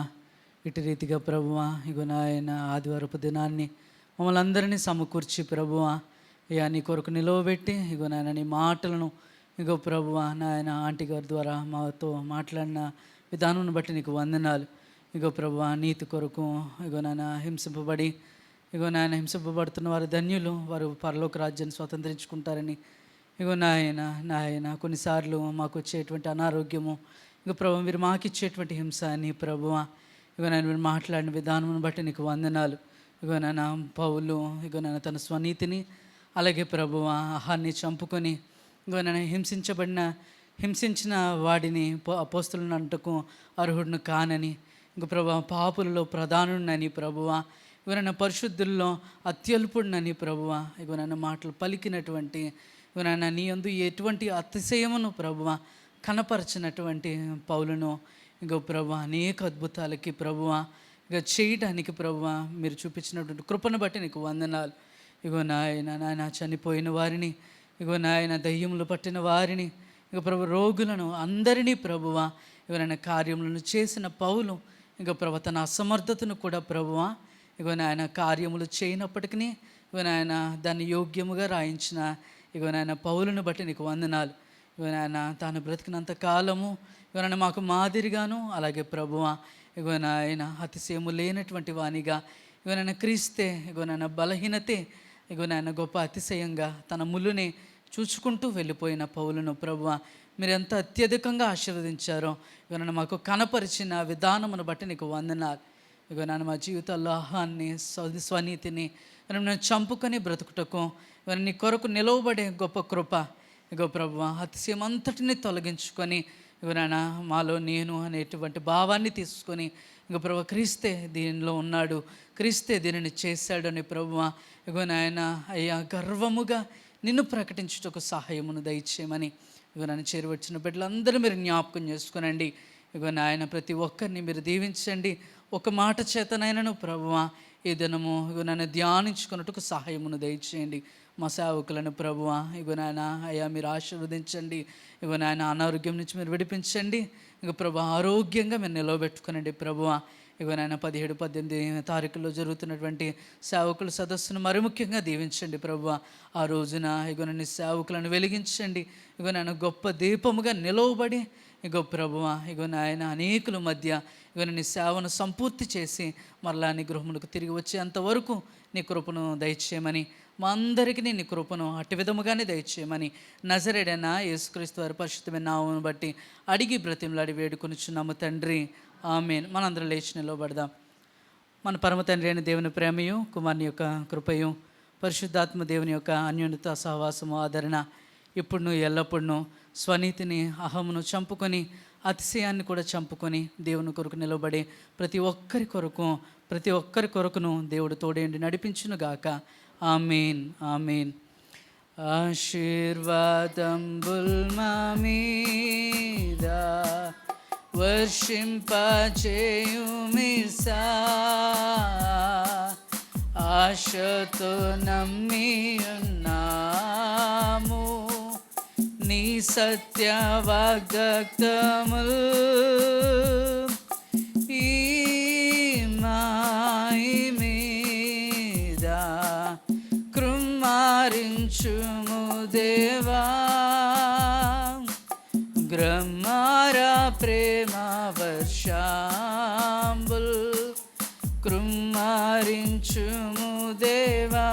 S3: ఇటు రీతిగా ప్రభువా ఇగో నాయన ఆదివారపు దినాన్ని మమ్మల్ని అందరినీ సమకూర్చి ప్రభువా అయ్యా నీ కొరకు నిలవబెట్టి ఇగో నాయన నీ మాటలను ఇగో ప్రభువా నాయన ఆంటీ గారి ద్వారా మాతో మాట్లాడిన విధానం బట్టి నీకు వందనాలు. ఇగో ప్రభువా నీతి కొరకు ఇగో నాయన హింసింపబడి ఇగో నాయన హింసింపబడుతున్న వారు ధన్యులు, వారు పరలోక రాజ్యాన్ని స్వతంత్రించుకుంటారని. ఇగో నాయన కొన్నిసార్లు మాకు వచ్చేటువంటి అనారోగ్యము ఇగో ప్రభు మీరు మాకు ఇచ్చేటువంటి హింస అని ప్రభువా ఇగో నాయన మీరు మాట్లాడిన విధానం బట్టి నీకు వందనాలు. ఇగో నాయన పౌలు ఇగో నాయన తన స్వనీతిని అలాగే ప్రభువా ఆహాన్ని చంపుకొని ఇగో నాయన హింసించిన వాడిని అపోస్తలుని అంటకు అర్హుడును కానని, ఇంక ప్రభువా పాపులలో ప్రధానుడినని ప్రభువా ఇగో నాయన పరిశుద్ధుల్లో అత్యల్పుడినని ప్రభువా ఇగో నాయన మాటలు పలికినటువంటి ఇగో నాయన నీ యందు ఎటువంటి అతిశయమును ప్రభువా కనపరచినటువంటి పౌలును ఇగో ప్రభువా అనేక అద్భుతాలకి ప్రభువా ఇక చేయడానికి ప్రభువా మీరు చూపించినటువంటి కృపను బట్టి నీకు వందనాలు. ఇగో నాయన చనిపోయిన వారిని ఇగో నాయన దయ్యములు పట్టిన వారిని ఇక ప్రభు రోగులను అందరినీ ప్రభువా ఇగో నాయన కార్యములను చేసిన పౌలు ఇక ప్రభు తన అసమర్థతను కూడా ప్రభువా ఇగో నాయన కార్యములు చేయనప్పటికీ ఇగో నాయన దాన్ని యోగ్యముగా రాయించిన ఇగో నాయన పౌలును బట్టి నీకు వందనాలు. ఇగో నాయన తాను బ్రతికినంత కాలము ఇగో నాయన మాకు మాదిరిగాను అలాగే ప్రభువా ఇగో నాయన అతిశయము లేనటువంటి వానిగా ఇగో నాయన క్రీస్తే ఇగో నాయన బలహీనతే ఇగో నాయన గొప్ప అతిశయంగా తన ముళ్ళుని చూచుకుంటూ వెళ్ళిపోయిన పౌలును ప్రభువా మీరు ఎంత అత్యధికంగా ఆశీర్వదించారో ఇగో నాయన మాకు కనపరిచిన విధానమును బట్టి నీకు వందనాలు. ఇగో నాయన మా జీవితాల్లో ఆహాన్ని స్వనీతిని మేము చంపుకొని బ్రతుకుటకు ఇవన్నీ నీ కొరకు నిలవబడే గొప్ప కృప ఇగో ప్రభువా అతిశయం అంతటిని తొలగించుకొని ఇగో నాయన మాలో నేను అనేటువంటి భావాన్ని తీసుకొని ఇగో ప్రభువా క్రీస్తే దీనిలో ఉన్నాడు, క్రీస్తే దీనిని చేశాడు అని ప్రభువా ఇగో నాయన అయ్యా గర్వముగా నిన్ను ప్రకటించుటకు సహాయమును దయచేయమని ఇగో నన్ను చేరువచ్చిన బిడ్డలందరూ మీరు జ్ఞాపకం చేసుకునండి. ఇగో నాయన ప్రతి ఒక్కరిని మీరు దీవించండి. ఒక మాట చేతనైనను ప్రభువా ఈ దినము ఇగో నన్ను ధ్యానించుకున్నట్టుకు సహాయమును దయచేయండి. మా సేవకులను ప్రభువా ఇగో నాయన అయ్యా మీరు ఆశీర్వదించండి. ఇగో నాయన అనారోగ్యం నుంచి మీరు విడిపించండి. ఇగో ప్రభు ఆరోగ్యంగా మీరు నిలవబెట్టుకునండి ప్రభువా. ఇగో నాయన 17, 18 తారీఖుల్లో జరుగుతున్నటువంటి సేవకుల సదస్సును మరి ముఖ్యంగా దీవించండి ప్రభువా. ఆ రోజున ఇగో నన్ను సేవకులను వెలిగించండి. ఇగో నాయన గొప్ప దీపముగా నిలవబడి ఇగో ప్రభువా ఇగో నాయన అనేకుల మధ్య ఇగో నీ సేవను సంపూర్తి చేసి మరలా నీ గృహములకు తిరిగి వచ్చేంతవరకు నీ కృపను దయచేయమని మా అందరికీ నీ కృపను అట్టి విధముగానే దయచేయమని నజరేడైన యేసుక్రీస్తు వారి పరిశుద్ధమైన నామమును బట్టి అడిగి బ్రతిమలాడి వేడుకొనుచున్నాము తండ్రి, ఆమేన్. మనందరం లేచి నిలబడదాం. మన పరమ తండ్రి అయిన దేవుని ప్రేమయు కుమారుని యొక్క కృపయు పరిశుద్ధాత్మ దేవుని యొక్క అన్యోన్యత సహవాసము ఆదరణ ఇప్పుడును ఎల్లప్పుడూ స్వనీతిని అహమును చంపుకొని అతిశయాన్ని కూడా చంపుకొని దేవుని కొరకు నిలబడే ప్రతి ఒక్కరి కొరకును దేవుడు తోడేండి నడిపించునుగాక. ఆమేన్ ఆమేన్. ఆశీర్వాదంబుల్ మా మీద వర్షింపచేయుమిసా, ఆశతో నమ్మి ఉన్నాము నీ సత్య వాగ్దత్తముల్ ఈ మాయి మీద కృమ్మారించుము దేవా, గ్రమ్మార ప్రేమ వర్షాంబుల్ కృమ్మారించుము దేవా.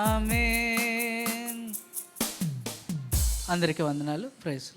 S3: ఆమేన్. అందరికీ వందనాలు. ప్రైజ్.